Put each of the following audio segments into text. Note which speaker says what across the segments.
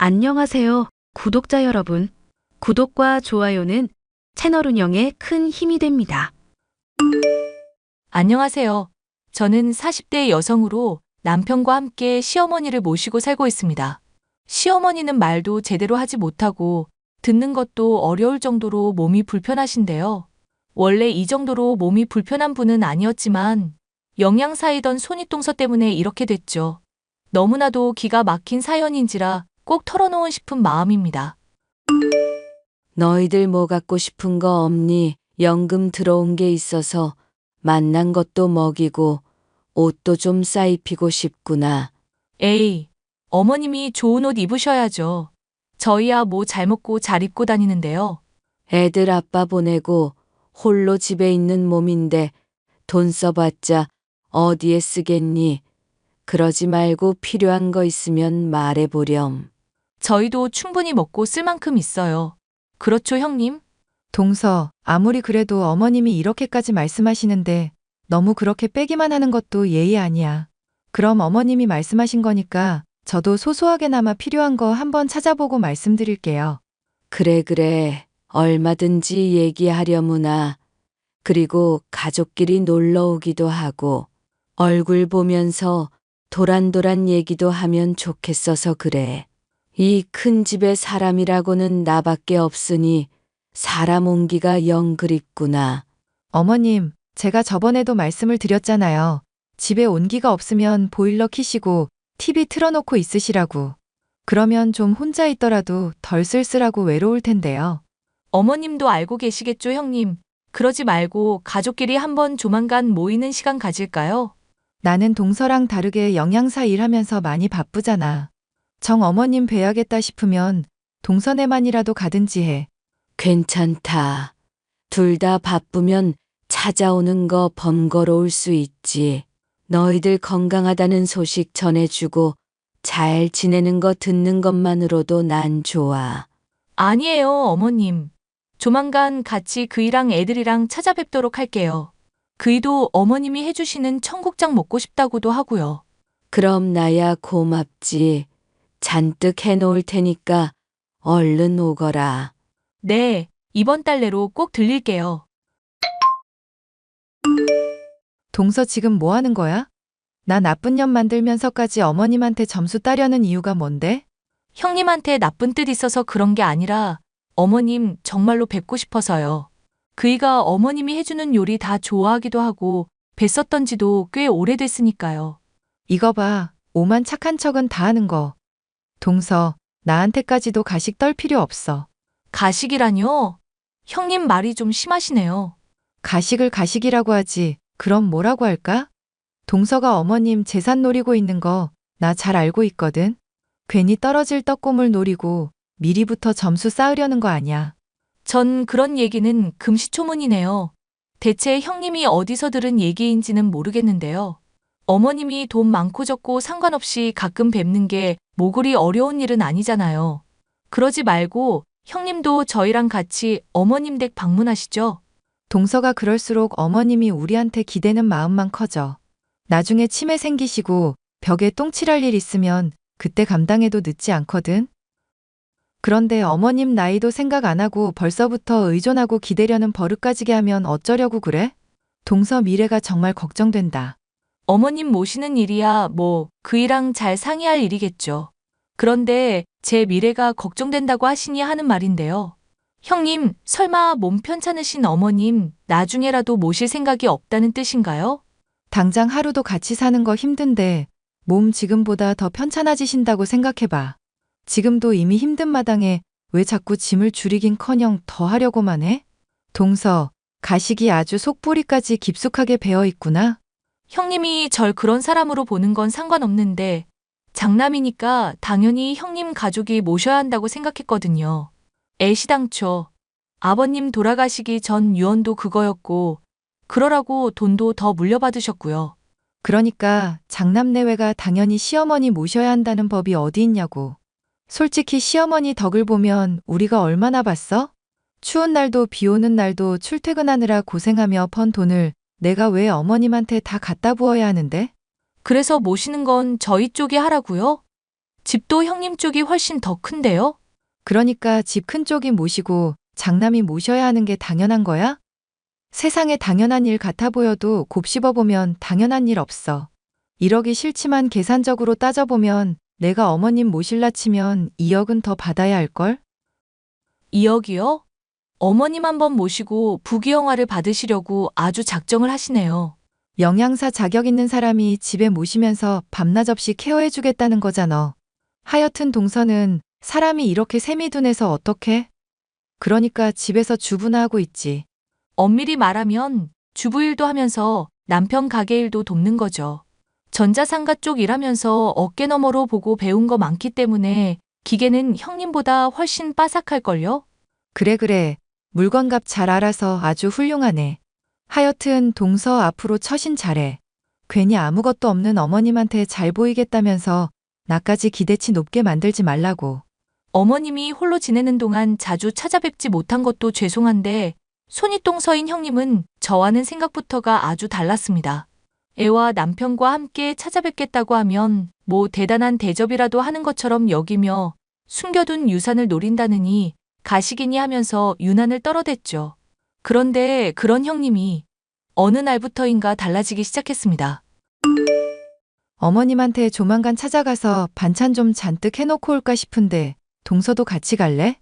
Speaker 1: 안녕하세요, 구독자 여러분. 구독과 좋아요는 채널 운영에 큰 힘이 됩니다.
Speaker 2: 안녕하세요. 저는 40대 여성으로 남편과 함께 시어머니를 모시고 살고 있습니다. 시어머니는 말도 제대로 하지 못하고 듣는 것도 어려울 정도로 몸이 불편하신데요. 원래 이 정도로 몸이 불편한 분은 아니었지만 영양사이던 손윗동서 때문에 이렇게 됐죠. 너무나도 기가 막힌 사연인지라 꼭 털어놓고 싶은 마음입니다.
Speaker 3: 너희들 뭐 갖고 싶은 거 없니? 연금 들어온 게 있어서 만난 것도 먹이고 옷도 좀 싸입히고 싶구나.
Speaker 2: 에이, 어머님이 좋은 옷 입으셔야죠. 저희야 뭐 잘 먹고 잘 입고 다니는데요.
Speaker 3: 애들 아빠 보내고 홀로 집에 있는 몸인데 돈 써봤자 어디에 쓰겠니? 그러지 말고 필요한 거 있으면 말해보렴.
Speaker 2: 저희도 충분히 먹고 쓸 만큼 있어요. 그렇죠, 형님?
Speaker 4: 동서, 아무리 그래도 어머님이 이렇게까지 말씀하시는데 너무 그렇게 빼기만 하는 것도 예의 아니야. 그럼 어머님이 말씀하신 거니까 저도 소소하게나마 필요한 거 한번 찾아보고 말씀드릴게요.
Speaker 3: 그래. 얼마든지 얘기하려무나. 그리고 가족끼리 놀러 오기도 하고 얼굴 보면서 도란도란 얘기도 하면 좋겠어서 그래. 이 큰 집에 사람이라고는 나밖에 없으니 사람 온기가 영 그립구나.
Speaker 4: 어머님, 제가 저번에도 말씀을 드렸잖아요. 집에 온기가 없으면 보일러 켜시고 TV 틀어놓고 있으시라고. 그러면 좀 혼자 있더라도 덜 쓸쓸하고 외로울 텐데요.
Speaker 2: 어머님도 알고 계시겠죠, 형님? 그러지 말고 가족끼리 한번 조만간 모이는 시간 가질까요?
Speaker 4: 나는 동서랑 다르게 영양사 일하면서 많이 바쁘잖아. 정 어머님 뵈야겠다 싶으면 동서네만이라도 가든지 해.
Speaker 3: 괜찮다. 둘 다 바쁘면 찾아오는 거 번거로울 수 있지. 너희들 건강하다는 소식 전해주고 잘 지내는 거 듣는 것만으로도 난 좋아.
Speaker 2: 아니에요, 어머님. 조만간 같이 그이랑 애들이랑 찾아뵙도록 할게요. 그이도 어머님이 해주시는 청국장 먹고 싶다고도 하고요.
Speaker 3: 그럼 나야 고맙지. 잔뜩 해놓을 테니까 얼른 오거라.
Speaker 2: 네, 이번 달 내로 꼭 들릴게요.
Speaker 4: 동서 지금 뭐 하는 거야? 나 나쁜 년 만들면서까지 어머님한테 점수 따려는 이유가 뭔데?
Speaker 2: 형님한테 나쁜 뜻 있어서 그런 게 아니라 어머님 정말로 뵙고 싶어서요. 그이가 어머님이 해주는 요리 다 좋아하기도 하고 뵀었던 지도 꽤 오래됐으니까요.
Speaker 4: 이거 봐, 오만 착한 척은 다 하는 거. 동서, 나한테까지도 가식 떨 필요 없어.
Speaker 2: 가식이라뇨? 형님 말이 좀 심하시네요.
Speaker 4: 가식을 가식이라고 하지, 그럼 뭐라고 할까? 동서가 어머님 재산 노리고 있는 거 나 잘 알고 있거든. 괜히 떨어질 떡고물 노리고 미리부터 점수 쌓으려는 거 아니야.
Speaker 2: 전 그런 얘기는 금시초문이네요. 대체 형님이 어디서 들은 얘기인지는 모르겠는데요. 어머님이 돈 많고 적고 상관없이 가끔 뵙는 게 뭐 그리 어려운 일은 아니잖아요. 그러지 말고 형님도 저희랑 같이 어머님 댁 방문하시죠.
Speaker 4: 동서가 그럴수록 어머님이 우리한테 기대는 마음만 커져. 나중에 치매 생기시고 벽에 똥칠할 일 있으면 그때 감당해도 늦지 않거든. 그런데 어머님 나이도 생각 안 하고 벌써부터 의존하고 기대려는 버릇 가지게 하면 어쩌려고 그래? 동서 미래가 정말 걱정된다.
Speaker 2: 어머님 모시는 일이야 뭐 그이랑 잘 상의할 일이겠죠. 그런데 제 미래가 걱정된다고 하시니 하는 말인데요. 형님, 설마 몸 편찮으신 어머님 나중에라도 모실 생각이 없다는 뜻인가요?
Speaker 4: 당장 하루도 같이 사는 거 힘든데 몸 지금보다 더 편찮아지신다고 생각해봐. 지금도 이미 힘든 마당에 왜 자꾸 짐을 줄이긴커녕 더 하려고만 해? 동서, 가식이 아주 속뿌리까지 깊숙하게 배어 있구나.
Speaker 2: 형님이 절 그런 사람으로 보는 건 상관없는데 장남이니까 당연히 형님 가족이 모셔야 한다고 생각했거든요. 애시당초 아버님 돌아가시기 전 유언도 그거였고 그러라고 돈도 더 물려받으셨고요.
Speaker 4: 그러니까 장남내외가 당연히 시어머니 모셔야 한다는 법이 어디 있냐고. 솔직히 시어머니 덕을 보면 우리가 얼마나 봤어? 추운 날도 비 오는 날도 출퇴근하느라 고생하며 번 돈을 내가 왜 어머님한테 다 갖다 부어야 하는데?
Speaker 2: 그래서 모시는 건 저희 쪽이 하라고요? 집도 형님 쪽이 훨씬 더 큰데요?
Speaker 4: 그러니까 집 큰 쪽이 모시고 장남이 모셔야 하는 게 당연한 거야? 세상에 당연한 일 같아 보여도 곱씹어보면 당연한 일 없어. 이러기 싫지만 계산적으로 따져보면 내가 어머님 모실라 치면 2억은 더 받아야 할걸?
Speaker 2: 2억이요? 어머님 한번 모시고 부귀영화를 받으시려고 아주 작정을 하시네요.
Speaker 4: 영양사 자격 있는 사람이 집에 모시면서 밤낮 없이 케어해주겠다는 거잖아. 하여튼 동서는 사람이 이렇게 셈이 둔해서 어떡해? 그러니까 집에서 주부나 하고 있지.
Speaker 2: 엄밀히 말하면 주부일도 하면서 남편 가게 일도 돕는 거죠. 전자상가 쪽 일하면서 어깨너머로 보고 배운 거 많기 때문에 기계는 형님보다 훨씬 빠삭할걸요?
Speaker 4: 그래. 물건값 잘 알아서 아주 훌륭하네. 하여튼 동서 앞으로 처신 잘해. 괜히 아무것도 없는 어머님한테 잘 보이겠다면서 나까지 기대치 높게 만들지 말라고.
Speaker 2: 어머님이 홀로 지내는 동안 자주 찾아뵙지 못한 것도 죄송한데 손윗동서인 형님은 저와는 생각부터가 아주 달랐습니다. 애와 남편과 함께 찾아뵙겠다고 하면 뭐 대단한 대접이라도 하는 것처럼 여기며 숨겨둔 유산을 노린다느니 가식이니 하면서 유난을 떨어댔죠. 그런데 그런 형님이 어느 날부터인가 달라지기 시작했습니다.
Speaker 4: 어머님한테 조만간 찾아가서 반찬 좀 잔뜩 해놓고 올까 싶은데 동서도 같이 갈래?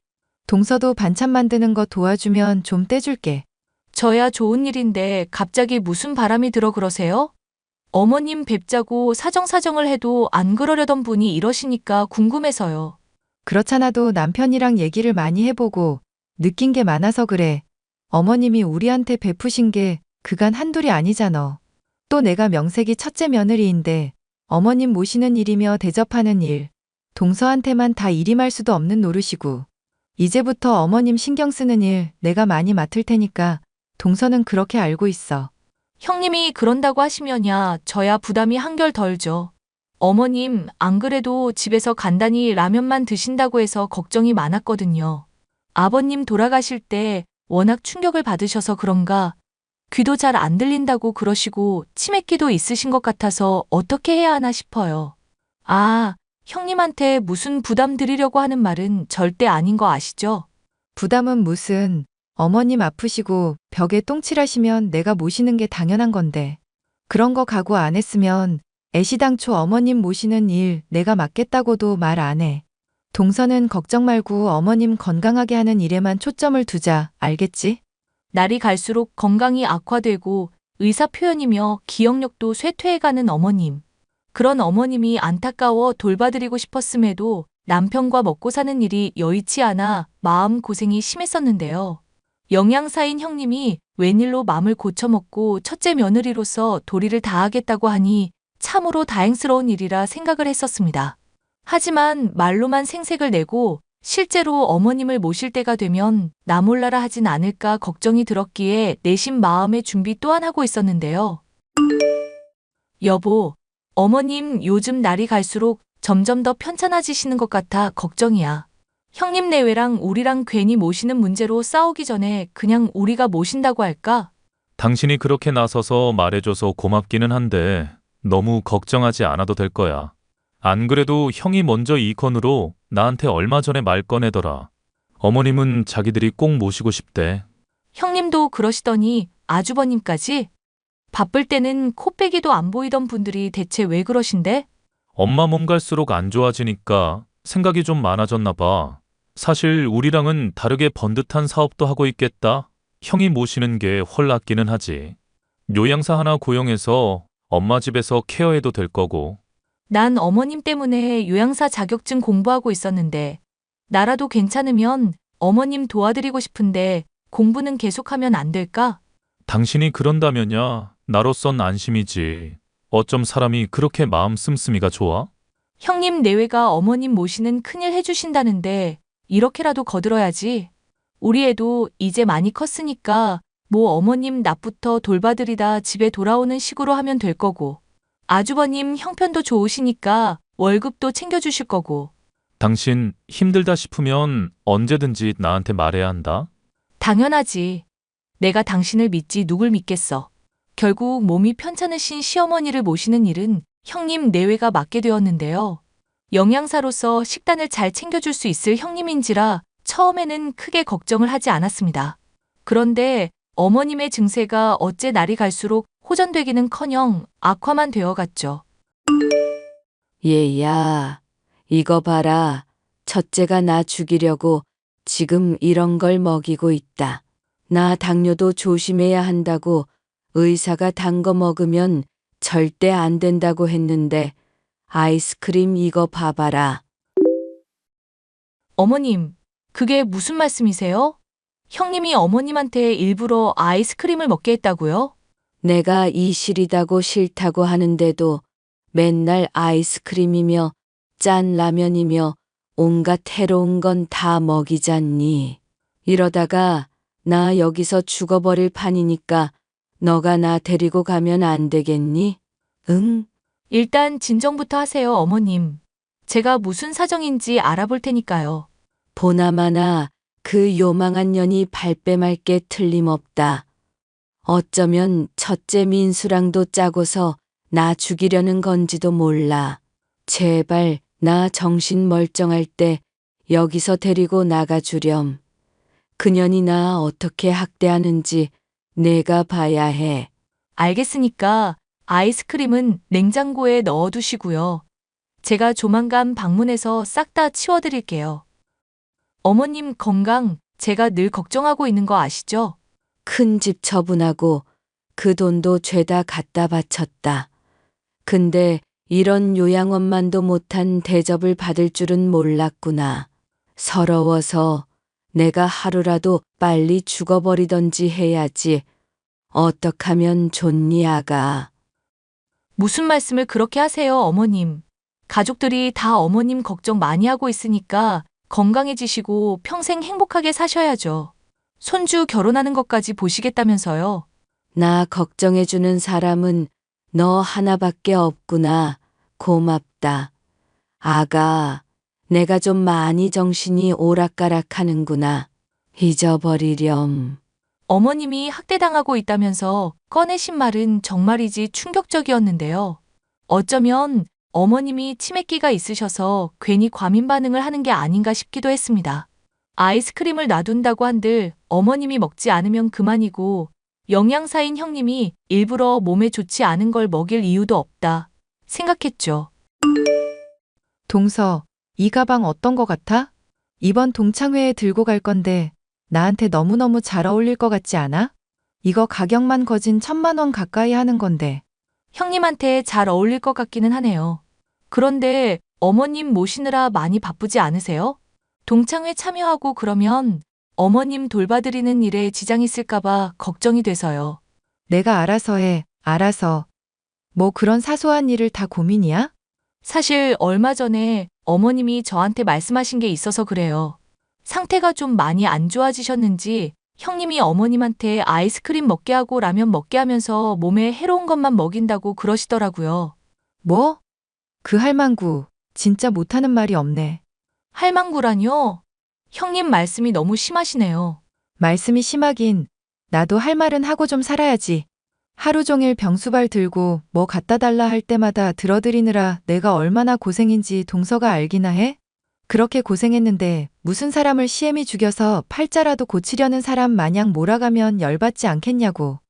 Speaker 4: 동서도 반찬 만드는 거 도와주면 좀 떼줄게.
Speaker 2: 저야 좋은 일인데 갑자기 무슨 바람이 들어 그러세요? 어머님 뵙자고 사정사정을 해도 안 그러려던 분이 이러시니까 궁금해서요.
Speaker 4: 그렇잖아도 남편이랑 얘기를 많이 해보고 느낀 게 많아서 그래. 어머님이 우리한테 베푸신 게 그간 한둘이 아니잖아. 또 내가 명색이 첫째 며느리인데 어머님 모시는 일이며 대접하는 일, 동서한테만 다 일임할 수도 없는 노릇이고 이제부터 어머님 신경 쓰는 일 내가 많이 맡을 테니까 동서는 그렇게 알고 있어.
Speaker 2: 형님이 그런다고 하시면야 저야 부담이 한결 덜죠. 어머님 안 그래도 집에서 간단히 라면만 드신다고 해서 걱정이 많았거든요. 아버님 돌아가실 때 워낙 충격을 받으셔서 그런가 귀도 잘 안 들린다고 그러시고 치매기도 있으신 것 같아서 어떻게 해야 하나 싶어요. 아, 형님한테 무슨 부담 드리려고 하는 말은 절대 아닌 거 아시죠?
Speaker 4: 부담은 무슨, 어머님 아프시고 벽에 똥칠하시면 내가 모시는 게 당연한 건데. 그런 거 각오 안 했으면 애시당초 어머님 모시는 일 내가 맡겠다고도 말 안 해. 동서는 걱정 말고 어머님 건강하게 하는 일에만 초점을 두자, 알겠지?
Speaker 2: 날이 갈수록 건강이 악화되고 의사 표현이며 기억력도 쇠퇴해가는 어머님. 그런 어머님이 안타까워 돌봐드리고 싶었음에도 남편과 먹고 사는 일이 여의치 않아 마음 고생이 심했었는데요. 영양사인 형님이 웬일로 맘을 고쳐먹고 첫째 며느리로서 도리를 다하겠다고 하니 참으로 다행스러운 일이라 생각을 했었습니다. 하지만 말로만 생색을 내고 실제로 어머님을 모실 때가 되면 나 몰라라 하진 않을까 걱정이 들었기에 내심 마음의 준비 또한 하고 있었는데요. 여보, 어머님 요즘 날이 갈수록 점점 더 편찮아지시는 것 같아 걱정이야. 형님 내외랑 우리랑 괜히 모시는 문제로 싸우기 전에 그냥 우리가 모신다고 할까?
Speaker 5: 당신이 그렇게 나서서 말해줘서 고맙기는 한데 너무 걱정하지 않아도 될 거야. 안 그래도 형이 먼저 이 건으로 나한테 얼마 전에 말 꺼내더라. 어머님은 자기들이 꼭 모시고 싶대.
Speaker 2: 형님도 그러시더니 아주버님까지? 바쁠 때는 코빼기도 안 보이던 분들이 대체 왜 그러신데?
Speaker 5: 엄마 몸 갈수록 안 좋아지니까 생각이 좀 많아졌나 봐. 사실 우리랑은 다르게 번듯한 사업도 하고 있겠다. 형이 모시는 게 훨 낫기는 하지. 요양사 하나 고용해서 엄마 집에서 케어해도 될 거고.
Speaker 2: 난 어머님 때문에 요양사 자격증 공부하고 있었는데 나라도 괜찮으면 어머님 도와드리고 싶은데 공부는 계속하면 안 될까?
Speaker 5: 당신이 그런다면야 나로선 안심이지. 어쩜 사람이 그렇게 마음 씀씀이가 좋아?
Speaker 2: 형님 내외가 어머님 모시는 큰일 해주신다는데 이렇게라도 거들어야지. 우리 애도 이제 많이 컸으니까 뭐 어머님 낮부터 돌봐드리다 집에 돌아오는 식으로 하면 될 거고 아주버님 형편도 좋으시니까 월급도 챙겨주실 거고.
Speaker 5: 당신 힘들다 싶으면 언제든지 나한테 말해야 한다.
Speaker 2: 당연하지. 내가 당신을 믿지 누굴 믿겠어. 결국 몸이 편찮으신 시어머니를 모시는 일은 형님 내외가 맡게 되었는데요. 영양사로서 식단을 잘 챙겨줄 수 있을 형님인지라 처음에는 크게 걱정을 하지 않았습니다. 그런데 어머님의 증세가 어째 날이 갈수록 호전되기는커녕 악화만 되어갔죠.
Speaker 3: 얘야, 이거 봐라. 첫째가 나 죽이려고 지금 이런 걸 먹이고 있다. 나 당뇨도 조심해야 한다고 의사가 단 거 먹으면 절대 안 된다고 했는데 아이스크림 이거 봐봐라.
Speaker 2: 어머님, 그게 무슨 말씀이세요? 형님이 어머님한테 일부러 아이스크림을 먹게 했다고요?
Speaker 3: 내가 이실이다고 싫다고 하는데도 맨날 아이스크림이며 짠 라면이며 온갖 해로운 건 다 먹이잖니. 이러다가 나 여기서 죽어버릴 판이니까 너가 나 데리고 가면 안 되겠니? 응?
Speaker 2: 일단 진정부터 하세요, 어머님. 제가 무슨 사정인지 알아볼 테니까요.
Speaker 3: 보나마나 그 요망한 년이 발뺌할 게 틀림없다. 어쩌면 첫째 민수랑도 짜고서 나 죽이려는 건지도 몰라. 제발 나 정신 멀쩡할 때 여기서 데리고 나가주렴. 그년이 나 어떻게 학대하는지 내가 봐야 해.
Speaker 2: 알겠으니까 아이스크림은 냉장고에 넣어두시고요. 제가 조만간 방문해서 싹 다 치워드릴게요. 어머님 건강 제가 늘 걱정하고 있는 거 아시죠?
Speaker 3: 큰 집 처분하고 그 돈도 죄다 갖다 바쳤다. 근데 이런 요양원만도 못한 대접을 받을 줄은 몰랐구나. 서러워서 내가 하루라도 빨리 죽어버리던지 해야지. 어떡하면 좋니, 아가.
Speaker 2: 무슨 말씀을 그렇게 하세요, 어머님. 가족들이 다 어머님 걱정 많이 하고 있으니까 건강해지시고 평생 행복하게 사셔야죠. 손주 결혼하는 것까지 보시겠다면서요.
Speaker 3: 나 걱정해주는 사람은 너 하나밖에 없구나. 고맙다. 아가, 내가 좀 많이 정신이 오락가락하는구나. 잊어버리렴.
Speaker 2: 어머님이 학대당하고 있다면서 꺼내신 말은 정말이지 충격적이었는데요. 어쩌면 어머님이 치매기가 있으셔서 괜히 과민 반응을 하는 게 아닌가 싶기도 했습니다. 아이스크림을 놔둔다고 한들 어머님이 먹지 않으면 그만이고 영양사인 형님이 일부러 몸에 좋지 않은 걸 먹일 이유도 없다 생각했죠.
Speaker 4: 동서, 이 가방 어떤 거 같아? 이번 동창회에 들고 갈 건데 나한테 너무너무 잘 어울릴 것 같지 않아? 이거 가격만 거진 1,000만 원 가까이 하는 건데.
Speaker 2: 형님한테 잘 어울릴 것 같기는 하네요. 그런데 어머님 모시느라 많이 바쁘지 않으세요? 동창회 참여하고 그러면 어머님 돌봐드리는 일에 지장 있을까봐 걱정이 돼서요.
Speaker 4: 내가 알아서 해, 알아서. 뭐 그런 사소한 일을 다 고민이야?
Speaker 2: 사실 얼마 전에 어머님이 저한테 말씀하신 게 있어서 그래요. 상태가 좀 많이 안 좋아지셨는지 형님이 어머님한테 아이스크림 먹게 하고 라면 먹게 하면서 몸에 해로운 것만 먹인다고 그러시더라고요.
Speaker 4: 뭐? 그 할망구, 진짜 못하는 말이 없네.
Speaker 2: 할망구라뇨? 형님 말씀이 너무 심하시네요.
Speaker 4: 말씀이 심하긴. 나도 할 말은 하고 좀 살아야지. 하루 종일 병수발 들고 뭐 갖다 달라 할 때마다 들어드리느라 내가 얼마나 고생인지 동서가 알기나 해? 그렇게 고생했는데 무슨 사람을 시엠이 죽여서 팔자라도 고치려는 사람 마냥 몰아가면 열받지 않겠냐고.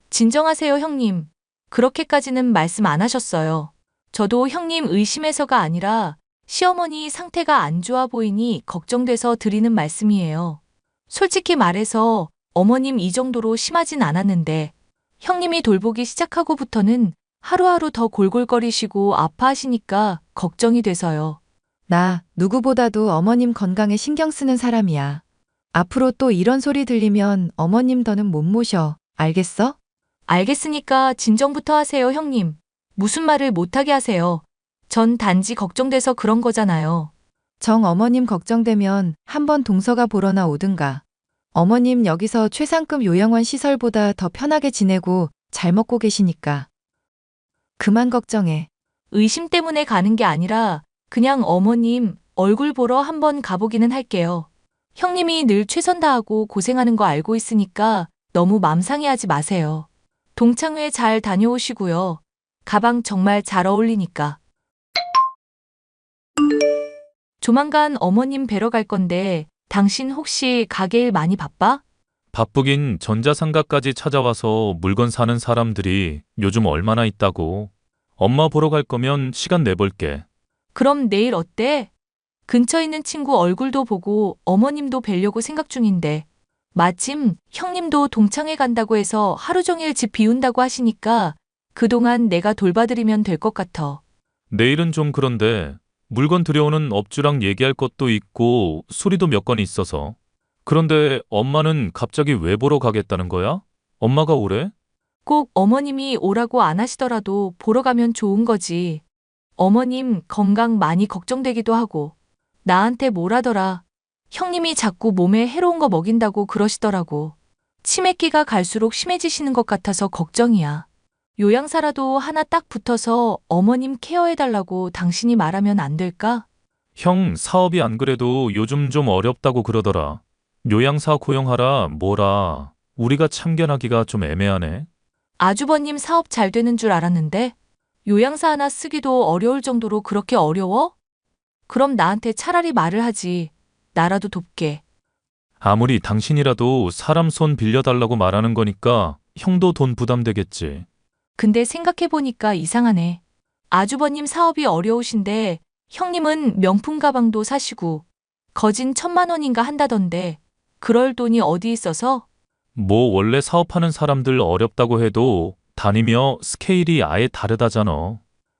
Speaker 2: 진정하세요, 형님. 그렇게까지는 말씀 안 하셨어요. 저도 형님 의심해서가 아니라 시어머니 상태가 안 좋아 보이니 걱정돼서 드리는 말씀이에요. 솔직히 말해서 어머님 이 정도로 심하진 않았는데 형님이 돌보기 시작하고부터는 하루하루 더 골골거리시고 아파하시니까 걱정이 돼서요.
Speaker 4: 나 누구보다도 어머님 건강에 신경 쓰는 사람이야. 앞으로 또 이런 소리 들리면 어머님 더는 못 모셔. 알겠어?
Speaker 2: 알겠으니까 진정부터 하세요, 형님. 무슨 말을 못하게 하세요. 전 단지 걱정돼서 그런 거잖아요.
Speaker 4: 정 어머님 걱정되면 한번 동서가 보러나 오든가. 어머님 여기서 최상급 요양원 시설보다 더 편하게 지내고 잘 먹고 계시니까. 그만 걱정해.
Speaker 2: 의심 때문에 가는 게 아니라 그냥 어머님 얼굴 보러 한번 가보기는 할게요. 형님이 늘 최선 다하고 고생하는 거 알고 있으니까 너무 맘 상해하지 마세요. 동창회 잘 다녀오시고요. 가방 정말 잘 어울리니까. 조만간 어머님 뵈러 갈 건데 당신 혹시 가게 일 많이 바빠?
Speaker 5: 바쁘긴 전자상가까지 찾아와서 물건 사는 사람들이 요즘 얼마나 있다고. 엄마 보러 갈 거면 시간 내볼게.
Speaker 2: 그럼 내일 어때? 근처에 있는 친구 얼굴도 보고 어머님도 뵈려고 생각 중인데 마침 형님도 동창회 간다고 해서 하루 종일 집 비운다고 하시니까 그동안 내가 돌봐드리면 될 것 같아.
Speaker 5: 내일은 좀 그런데 물건 들여오는 업주랑 얘기할 것도 있고 수리도 몇 건 있어서. 그런데 엄마는 갑자기 왜 보러 가겠다는 거야? 엄마가 오래?
Speaker 2: 꼭 어머님이 오라고 안 하시더라도 보러 가면 좋은 거지. 어머님 건강 많이 걱정되기도 하고 나한테 뭐라더라. 형님이 자꾸 몸에 해로운 거 먹인다고 그러시더라고. 치매기가 갈수록 심해지시는 것 같아서 걱정이야. 요양사라도 하나 딱 붙어서 어머님 케어해달라고 당신이 말하면 안 될까?
Speaker 5: 형 사업이 안 그래도 요즘 좀 어렵다고 그러더라. 요양사 고용하라 뭐라. 우리가 참견하기가 좀 애매하네.
Speaker 2: 아주버님 사업 잘 되는 줄 알았는데 요양사 하나 쓰기도 어려울 정도로 그렇게 어려워? 그럼 나한테 차라리 말을 하지. 나라도 돕게.
Speaker 5: 아무리 당신이라도 사람 손 빌려달라고 말하는 거니까 형도 돈 부담되겠지.
Speaker 2: 근데 생각해보니까 이상하네. 아주버님 사업이 어려우신데 형님은 명품 가방도 사시고 거진 1,000만 원인가 한다던데 그럴 돈이 어디 있어서?
Speaker 5: 뭐 원래 사업하는 사람들 어렵다고 해도 다니며 스케일이 아예 다르다잖아.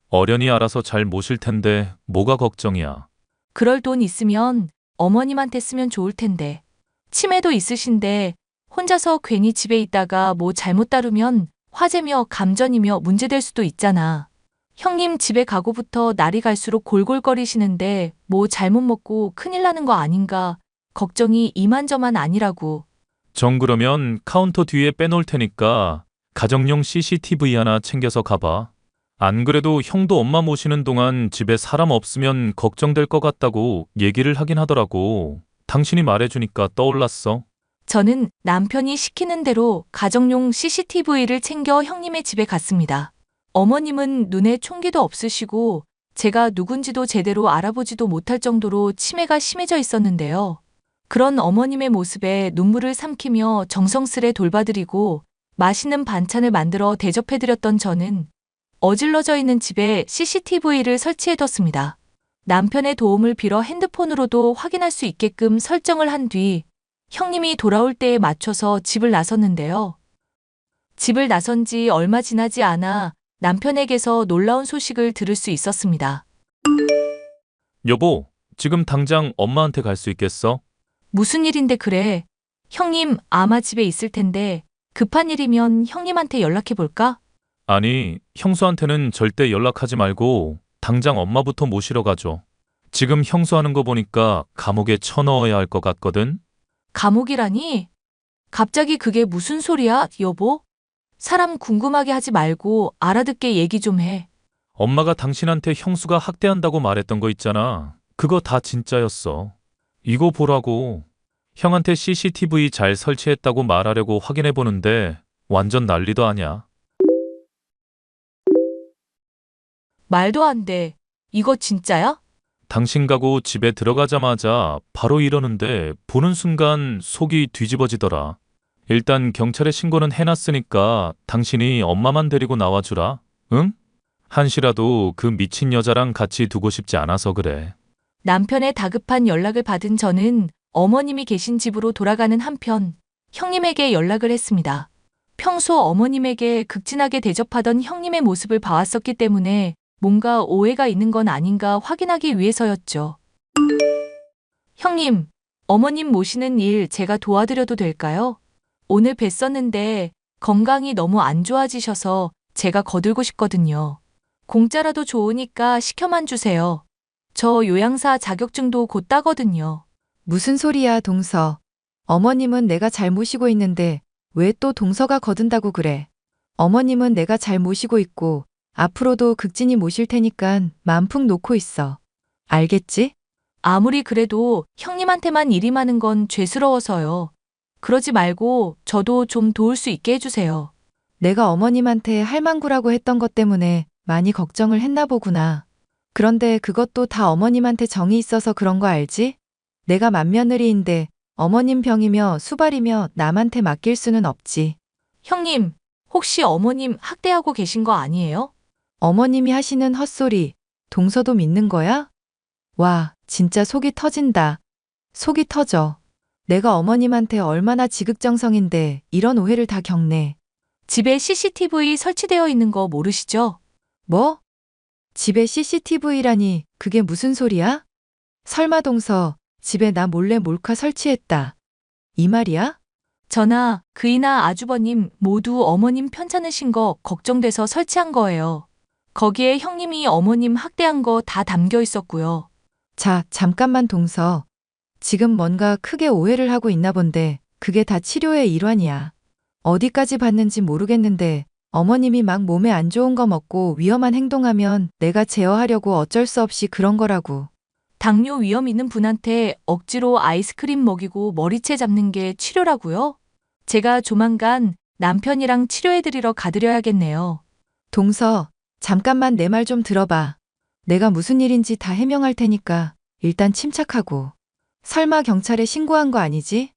Speaker 5: 어련히 알아서 잘 모실 텐데 뭐가 걱정이야.
Speaker 2: 그럴 돈 있으면 어머님한테 쓰면 좋을 텐데. 치매도 있으신데 혼자서 괜히 집에 있다가 뭐 잘못 다루면 화재며 감전이며 문제될 수도 있잖아. 형님 집에 가고부터 날이 갈수록 골골거리시는데 뭐 잘못 먹고 큰일 나는 거 아닌가 걱정이 이만저만 아니라고.
Speaker 5: 정 그러면 카운터 뒤에 빼놓을 테니까 가정용 CCTV 하나 챙겨서 가봐. 안 그래도 형도 엄마 모시는 동안 집에 사람 없으면 걱정될 것 같다고 얘기를 하긴 하더라고. 당신이 말해주니까 떠올랐어.
Speaker 2: 저는 남편이 시키는 대로 가정용 CCTV를 챙겨 형님의 집에 갔습니다. 어머님은 눈에 총기도 없으시고 제가 누군지도 제대로 알아보지도 못할 정도로 치매가 심해져 있었는데요. 그런 어머님의 모습에 눈물을 삼키며 정성스레 돌봐드리고 맛있는 반찬을 만들어 대접해드렸던 저는 어질러져 있는 집에 CCTV를 설치해뒀습니다. 남편의 도움을 빌어 핸드폰으로도 확인할 수 있게끔 설정을 한 뒤 형님이 돌아올 때에 맞춰서 집을 나섰는데요. 집을 나선 지 얼마 지나지 않아 남편에게서 놀라운 소식을 들을 수 있었습니다.
Speaker 5: 여보, 지금 당장 엄마한테 갈 수 있겠어?
Speaker 2: 무슨 일인데 그래? 형님 아마 집에 있을 텐데 급한 일이면 형님한테 연락해 볼까?
Speaker 5: 아니, 형수한테는 절대 연락하지 말고 당장 엄마부터 모시러 가줘. 지금 형수 하는 거 보니까 감옥에 쳐넣어야 할 것 같거든?
Speaker 2: 감옥이라니? 갑자기 그게 무슨 소리야, 여보? 사람 궁금하게 하지 말고 알아듣게 얘기 좀 해.
Speaker 5: 엄마가 당신한테 형수가 학대한다고 말했던 거 있잖아. 그거 다 진짜였어. 이거 보라고. 형한테 CCTV 잘 설치했다고 말하려고 확인해 보는데 완전 난리도 아냐.
Speaker 2: 말도 안 돼. 이거 진짜야?
Speaker 5: 당신 가고 집에 들어가자마자 바로 이러는데 보는 순간 속이 뒤집어지더라. 일단 경찰에 신고는 해놨으니까 당신이 엄마만 데리고 나와주라. 응? 한시라도 그 미친 여자랑 같이 두고 싶지 않아서 그래.
Speaker 2: 남편의 다급한 연락을 받은 저는 어머님이 계신 집으로 돌아가는 한편 형님에게 연락을 했습니다. 평소 어머님에게 극진하게 대접하던 형님의 모습을 봐왔었기 때문에 뭔가 오해가 있는 건 아닌가 확인하기 위해서였죠. 형님, 어머님 모시는 일 제가 도와드려도 될까요? 오늘 뵀었는데 건강이 너무 안 좋아지셔서 제가 거들고 싶거든요. 공짜라도 좋으니까 시켜만 주세요. 저 요양사 자격증도 곧 따거든요.
Speaker 4: 무슨 소리야, 동서. 어머님은 내가 잘 모시고 있는데 왜 또 동서가 거든다고 그래. 어머님은 내가 잘 모시고 있고 앞으로도 극진히 모실 테니깐 마음 푹 놓고 있어. 알겠지?
Speaker 2: 아무리 그래도 형님한테만 일이 많은 건 죄스러워서요. 그러지 말고 저도 좀 도울 수 있게 해주세요.
Speaker 4: 내가 어머님한테 할망구라고 했던 것 때문에 많이 걱정을 했나 보구나. 그런데 그것도 다 어머님한테 정이 있어서 그런 거 알지? 내가 맏며느리인데 어머님 병이며 수발이며 남한테 맡길 수는 없지.
Speaker 2: 형님, 혹시 어머님 학대하고 계신 거 아니에요?
Speaker 4: 어머님이 하시는 헛소리, 동서도 믿는 거야? 와, 진짜 속이 터진다. 속이 터져. 내가 어머님한테 얼마나 지극정성인데 이런 오해를 다 겪네.
Speaker 2: 집에 CCTV 설치되어 있는 거 모르시죠?
Speaker 4: 뭐? 집에 CCTV라니 그게 무슨 소리야? 설마 동서, 집에 나 몰래 몰카 설치했다. 이 말이야?
Speaker 2: 저나 그이나 아주버님 모두 어머님 편찮으신 거 걱정돼서 설치한 거예요. 거기에 형님이 어머님 학대한 거 다 담겨 있었고요.
Speaker 4: 자, 잠깐만 동서. 지금 뭔가 크게 오해를 하고 있나 본데 그게 다 치료의 일환이야. 어디까지 봤는지 모르겠는데 어머님이 막 몸에 안 좋은 거 먹고 위험한 행동하면 내가 제어하려고 어쩔 수 없이 그런 거라고.
Speaker 2: 당뇨 위험 있는 분한테 억지로 아이스크림 먹이고 머리채 잡는 게 치료라고요? 제가 조만간 남편이랑 치료해드리러 가드려야겠네요.
Speaker 4: 동서, 잠깐만 내 말 좀 들어봐. 내가 무슨 일인지 다 해명할 테니까 일단 침착하고. 설마 경찰에 신고한 거 아니지?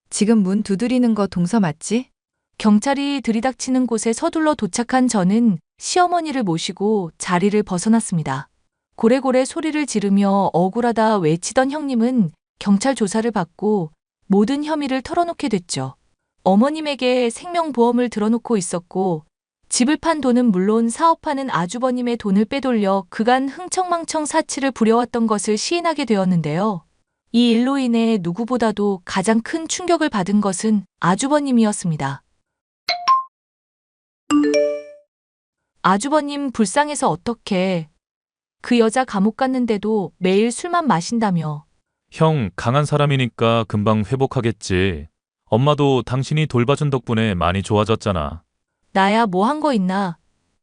Speaker 4: 지금 문 두드리는 거 동서 맞지?
Speaker 2: 경찰이 들이닥치는 곳에 서둘러 도착한 저는 시어머니를 모시고 자리를 벗어났습니다. 고래고래 소리를 지르며 억울하다 외치던 형님은 경찰 조사를 받고 모든 혐의를 털어놓게 됐죠. 어머님에게 생명보험을 들어놓고 있었고 집을 판 돈은 물론 사업하는 아주버님의 돈을 빼돌려 그간 흥청망청 사치를 부려왔던 것을 시인하게 되었는데요. 이 일로 인해 누구보다도 가장 큰 충격을 받은 것은 아주버님이었습니다. 아주버님 불쌍해서 어떡해. 그 여자 감옥 갔는데도 매일 술만 마신다며.
Speaker 5: 형, 강한 사람이니까 금방 회복하겠지. 엄마도 당신이 돌봐준 덕분에 많이 좋아졌잖아.
Speaker 2: 나야 뭐 한 거 있나.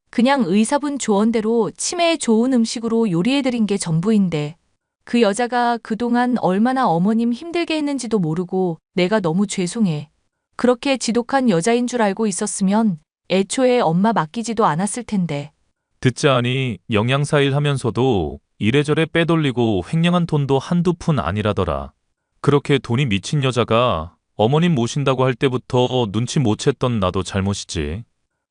Speaker 2: 그냥 의사분 조언대로 치매에 좋은 음식으로 요리해드린 게 전부인데. 그 여자가 그동안 얼마나 어머님 힘들게 했는지도 모르고 내가 너무 죄송해. 그렇게 지독한 여자인 줄 알고 있었으면 애초에 엄마 맡기지도 않았을 텐데.
Speaker 5: 듣자하니 영양사 일 하면서도 이래저래 빼돌리고 횡령한 돈도 한두 푼 아니라더라. 그렇게 돈이 미친 여자가 어머님 모신다고 할 때부터 눈치 못 챘던 나도 잘못이지.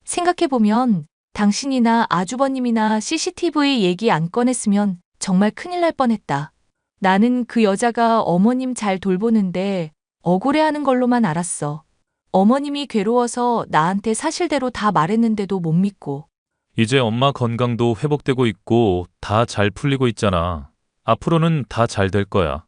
Speaker 2: 생각해보면 당신이나 아주버님이나 CCTV 얘기 안 꺼냈으면 정말 큰일 날 뻔했다. 나는 그 여자가 어머님 잘 돌보는데 억울해하는 걸로만 알았어. 어머님이 괴로워서 나한테 사실대로 다 말했는데도 못 믿고.
Speaker 5: 이제 엄마 건강도 회복되고 있고 다 잘 풀리고 있잖아. 앞으로는 다 잘 될 거야.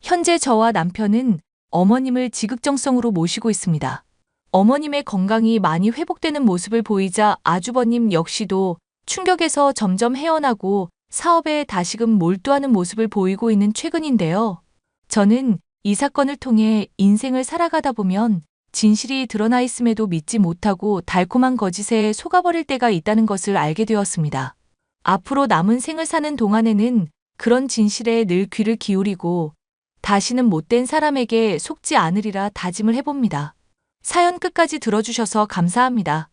Speaker 2: 현재 저와 남편은 어머님을 지극정성으로 모시고 있습니다. 어머님의 건강이 많이 회복되는 모습을 보이자 아주버님 역시도 충격에서 점점 헤어나고 사업에 다시금 몰두하는 모습을 보이고 있는 최근인데요. 저는 이 사건을 통해 인생을 살아가다 보면 진실이 드러나 있음에도 믿지 못하고 달콤한 거짓에 속아버릴 때가 있다는 것을 알게 되었습니다. 앞으로 남은 생을 사는 동안에는 그런 진실에 늘 귀를 기울이고 다시는 못된 사람에게 속지 않으리라 다짐을 해봅니다. 사연 끝까지 들어주셔서 감사합니다.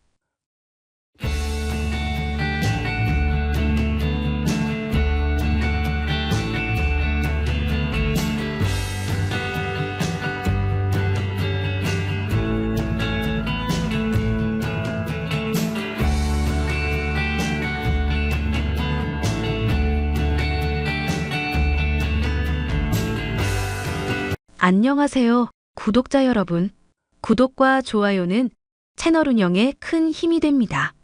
Speaker 1: 안녕하세요, 구독자 여러분. 구독과 좋아요는 채널 운영에 큰 힘이 됩니다.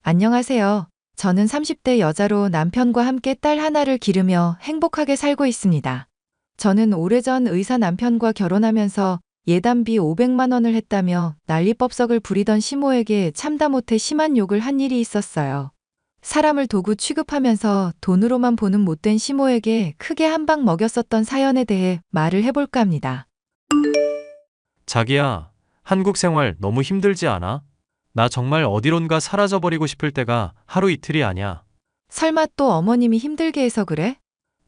Speaker 4: 안녕하세요. 저는 30대 여자로 남편과 함께 딸 하나를 기르며 행복하게 살고 있습니다. 저는 오래전 의사 남편과 결혼하면서 예단비 500만 원을 했다며 난리법석을 부리던 시모에게 참다 못해 심한 욕을 한 일이 있었어요. 사람을 도구 취급하면서 돈으로만 보는 못된 시모에게 크게 한 방 먹였었던 사연에 대해 말을 해볼까 합니다.
Speaker 6: 자기야, 한국 생활 너무 힘들지 않아? 나 정말 어디론가 사라져버리고 싶을 때가 하루 이틀이 아냐.
Speaker 4: 설마 또 어머님이 힘들게 해서 그래?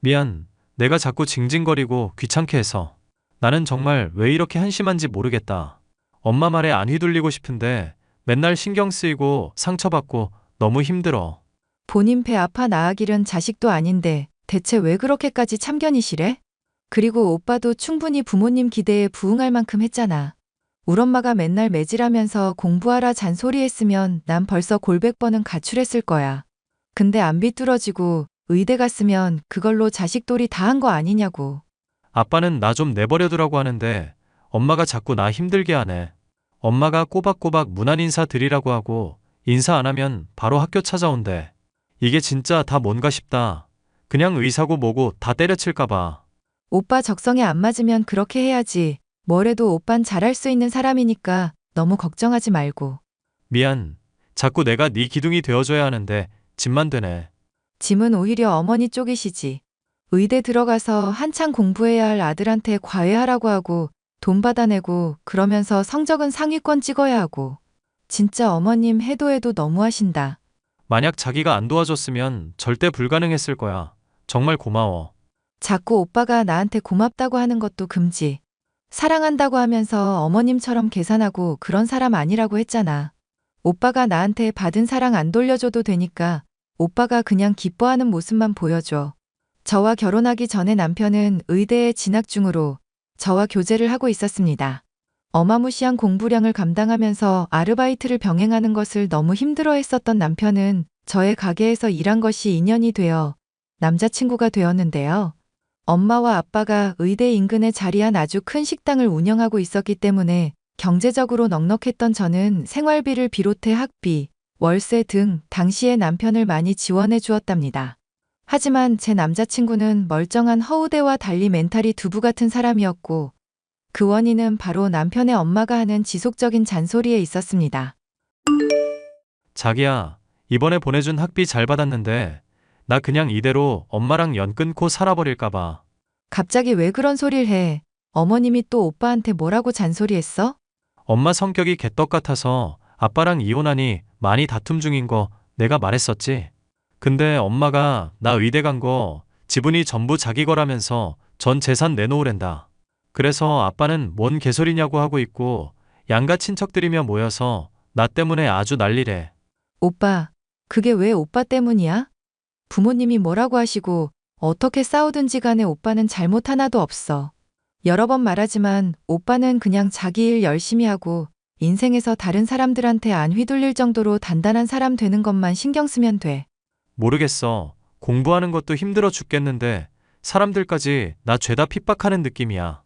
Speaker 6: 미안, 내가 자꾸 징징거리고 귀찮게 해서. 나는 정말 왜 이렇게 한심한지 모르겠다. 엄마 말에 안 휘둘리고 싶은데 맨날 신경 쓰이고 상처받고 너무 힘들어.
Speaker 4: 본인 배 아파 나아길은 자식도 아닌데 대체 왜 그렇게까지 참견이시래? 그리고 오빠도 충분히 부모님 기대에 부응할 만큼 했잖아. 우리 엄마가 맨날 매질하면서 공부하라 잔소리했으면 난 벌써 골백 번은 가출했을 거야. 근데 안 비뚤어지고 의대 갔으면 그걸로 자식돌이 다 한 거 아니냐고.
Speaker 6: 아빠는 나 좀 내버려두라고 하는데 엄마가 자꾸 나 힘들게 하네. 엄마가 꼬박꼬박 무난 인사 드리라고 하고 인사 안 하면 바로 학교 찾아온대. 이게 진짜 다 뭔가 싶다. 그냥 의사고 뭐고 다 때려칠까 봐.
Speaker 4: 오빠 적성에 안 맞으면 그렇게 해야지. 뭐래도 오빤 잘할 수 있는 사람이니까 너무 걱정하지 말고.
Speaker 6: 미안. 자꾸 내가 네 기둥이 되어줘야 하는데 짐만 되네.
Speaker 4: 짐은 오히려 어머니 쪽이시지. 의대 들어가서 한창 공부해야 할 아들한테 과외하라고 하고 돈 받아내고 그러면서 성적은 상위권 찍어야 하고. 진짜 어머님 해도 해도 너무하신다.
Speaker 6: 만약 자기가 안 도와줬으면 절대 불가능했을 거야. 정말 고마워.
Speaker 4: 자꾸 오빠가 나한테 고맙다고 하는 것도 금지. 사랑한다고 하면서 어머님처럼 계산하고 그런 사람 아니라고 했잖아. 오빠가 나한테 받은 사랑 안 돌려줘도 되니까 오빠가 그냥 기뻐하는 모습만 보여줘. 저와 결혼하기 전에 남편은 의대에 진학 중으로 저와 교제를 하고 있었습니다. 어마무시한 공부량을 감당하면서 아르바이트를 병행하는 것을 너무 힘들어 했었던 남편은 저의 가게에서 일한 것이 인연이 되어 남자친구가 되었는데요. 엄마와 아빠가 의대 인근에 자리한 아주 큰 식당을 운영하고 있었기 때문에 경제적으로 넉넉했던 저는 생활비를 비롯해 학비, 월세 등 당시에 남편을 많이 지원해 주었답니다. 하지만 제 남자친구는 멀쩡한 허우대와 달리 멘탈이 두부 같은 사람이었고 그 원인은 바로 남편의 엄마가 하는 지속적인 잔소리에 있었습니다.
Speaker 6: 자기야, 이번에 보내준 학비 잘 받았는데 나 그냥 이대로 엄마랑 연 끊고 살아버릴까 봐.
Speaker 4: 갑자기 왜 그런 소리를 해? 어머님이 또 오빠한테 뭐라고 잔소리했어?
Speaker 6: 엄마 성격이 개떡 같아서 아빠랑 이혼하니 많이 다툼 중인 거 내가 말했었지. 근데 엄마가 나 의대 간 거 지분이 전부 자기 거라면서 전 재산 내놓으랜다. 그래서 아빠는 뭔 개소리냐고 하고 있고 양가 친척들이며 모여서 나 때문에 아주 난리래.
Speaker 4: 오빠, 그게 왜 오빠 때문이야? 부모님이 뭐라고 하시고 어떻게 싸우든지 간에 오빠는 잘못 하나도 없어. 여러 번 말하지만 오빠는 그냥 자기 일 열심히 하고 인생에서 다른 사람들한테 안 휘둘릴 정도로 단단한 사람 되는 것만 신경 쓰면 돼.
Speaker 6: 모르겠어. 공부하는 것도 힘들어 죽겠는데 사람들까지 나 죄다 핍박하는 느낌이야.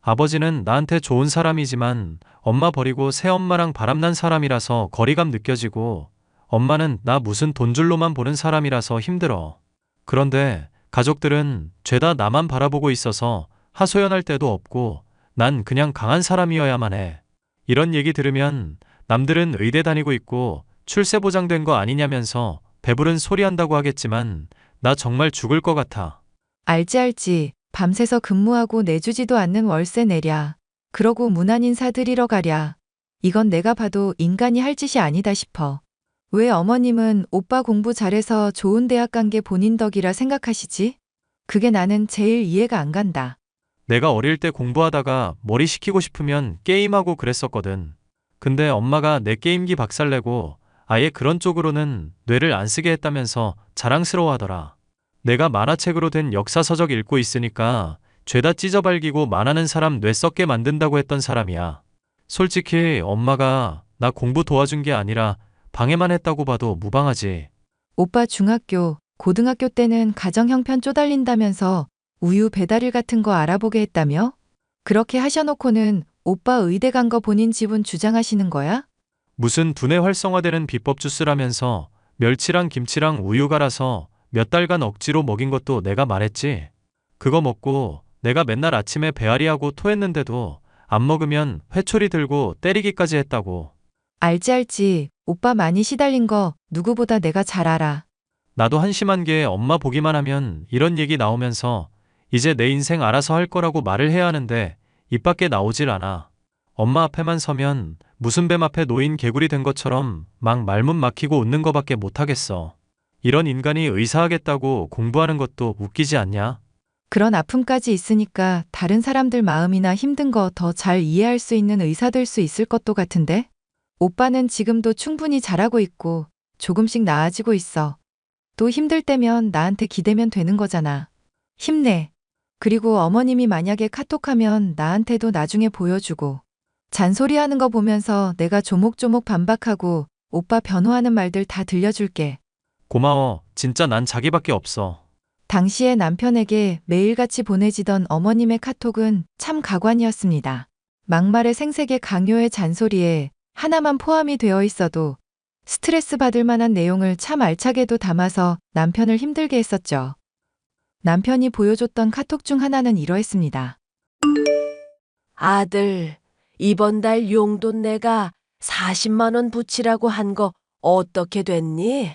Speaker 6: 아버지는 나한테 좋은 사람이지만 엄마 버리고 새엄마랑 바람난 사람이라서 거리감 느껴지고 엄마는 나 무슨 돈줄로만 보는 사람이라서 힘들어. 그런데 가족들은 죄다 나만 바라보고 있어서 하소연할 데도 없고 난 그냥 강한 사람이어야만 해. 이런 얘기 들으면 남들은 의대 다니고 있고 출세 보장된 거 아니냐면서 배부른 소리 한다고 하겠지만 나 정말 죽을 것 같아.
Speaker 4: 알지. 밤새서 근무하고 내주지도 않는 월세 내랴. 그러고 무난 인사 드리러 가랴. 이건 내가 봐도 인간이 할 짓이 아니다 싶어. 왜 어머님은 오빠 공부 잘해서 좋은 대학 간 게 본인 덕이라 생각하시지? 그게 나는 제일 이해가 안 간다.
Speaker 6: 내가 어릴 때 공부하다가 머리 식히고 싶으면 게임하고 그랬었거든. 근데 엄마가 내 게임기 박살내고 아예 그런 쪽으로는 뇌를 안 쓰게 했다면서 자랑스러워하더라. 내가 만화책으로 된 역사서적 읽고 있으니까 죄다 찢어발기고 만화는 사람 뇌 썩게 만든다고 했던 사람이야. 솔직히 엄마가 나 공부 도와준 게 아니라 방해만 했다고 봐도 무방하지.
Speaker 4: 오빠 중학교, 고등학교 때는 가정 형편 쪼달린다면서 우유 배달일 같은 거 알아보게 했다며? 그렇게 하셔놓고는 오빠 의대 간 거 본인 지분 주장하시는 거야?
Speaker 6: 무슨 두뇌 활성화되는 비법 주스라면서 멸치랑 김치랑 우유 갈아서 몇 달간 억지로 먹인 것도 내가 말했지. 그거 먹고 내가 맨날 아침에 배앓이하고 토했는데도 안 먹으면 회초리 들고 때리기까지 했다고.
Speaker 4: 알지. 오빠 많이 시달린 거 누구보다 내가 잘 알아.
Speaker 6: 나도 한심한 게 엄마 보기만 하면 이런 얘기 나오면서 이제 내 인생 알아서 할 거라고 말을 해야 하는데 입 밖에 나오질 않아. 엄마 앞에만 서면 무슨 뱀 앞에 놓인 개구리 된 것처럼 막 말문 막히고 웃는 거밖에 못하겠어. 이런 인간이 의사하겠다고 공부하는 것도 웃기지 않냐?
Speaker 4: 그런 아픔까지 있으니까 다른 사람들 마음이나 힘든 거 더 잘 이해할 수 있는 의사 될 수 있을 것도 같은데? 오빠는 지금도 충분히 잘하고 있고 조금씩 나아지고 있어. 또 힘들 때면 나한테 기대면 되는 거잖아. 힘내. 그리고 어머님이 만약에 카톡하면 나한테도 나중에 보여주고. 잔소리하는 거 보면서 내가 조목조목 반박하고 오빠 변호하는 말들 다 들려줄게.
Speaker 6: 고마워. 진짜 난 자기밖에 없어.
Speaker 4: 당시에 남편에게 매일같이 보내지던 어머님의 카톡은 참 가관이었습니다. 막말의 생색의 강요의 잔소리에 하나만 포함이 되어 있어도 스트레스 받을 만한 내용을 참 알차게도 담아서 남편을 힘들게 했었죠. 남편이 보여줬던 카톡 중 하나는 이러했습니다.
Speaker 3: 아들, 이번 달 용돈 내가 40만 원 붙이라고 한 거 어떻게 됐니?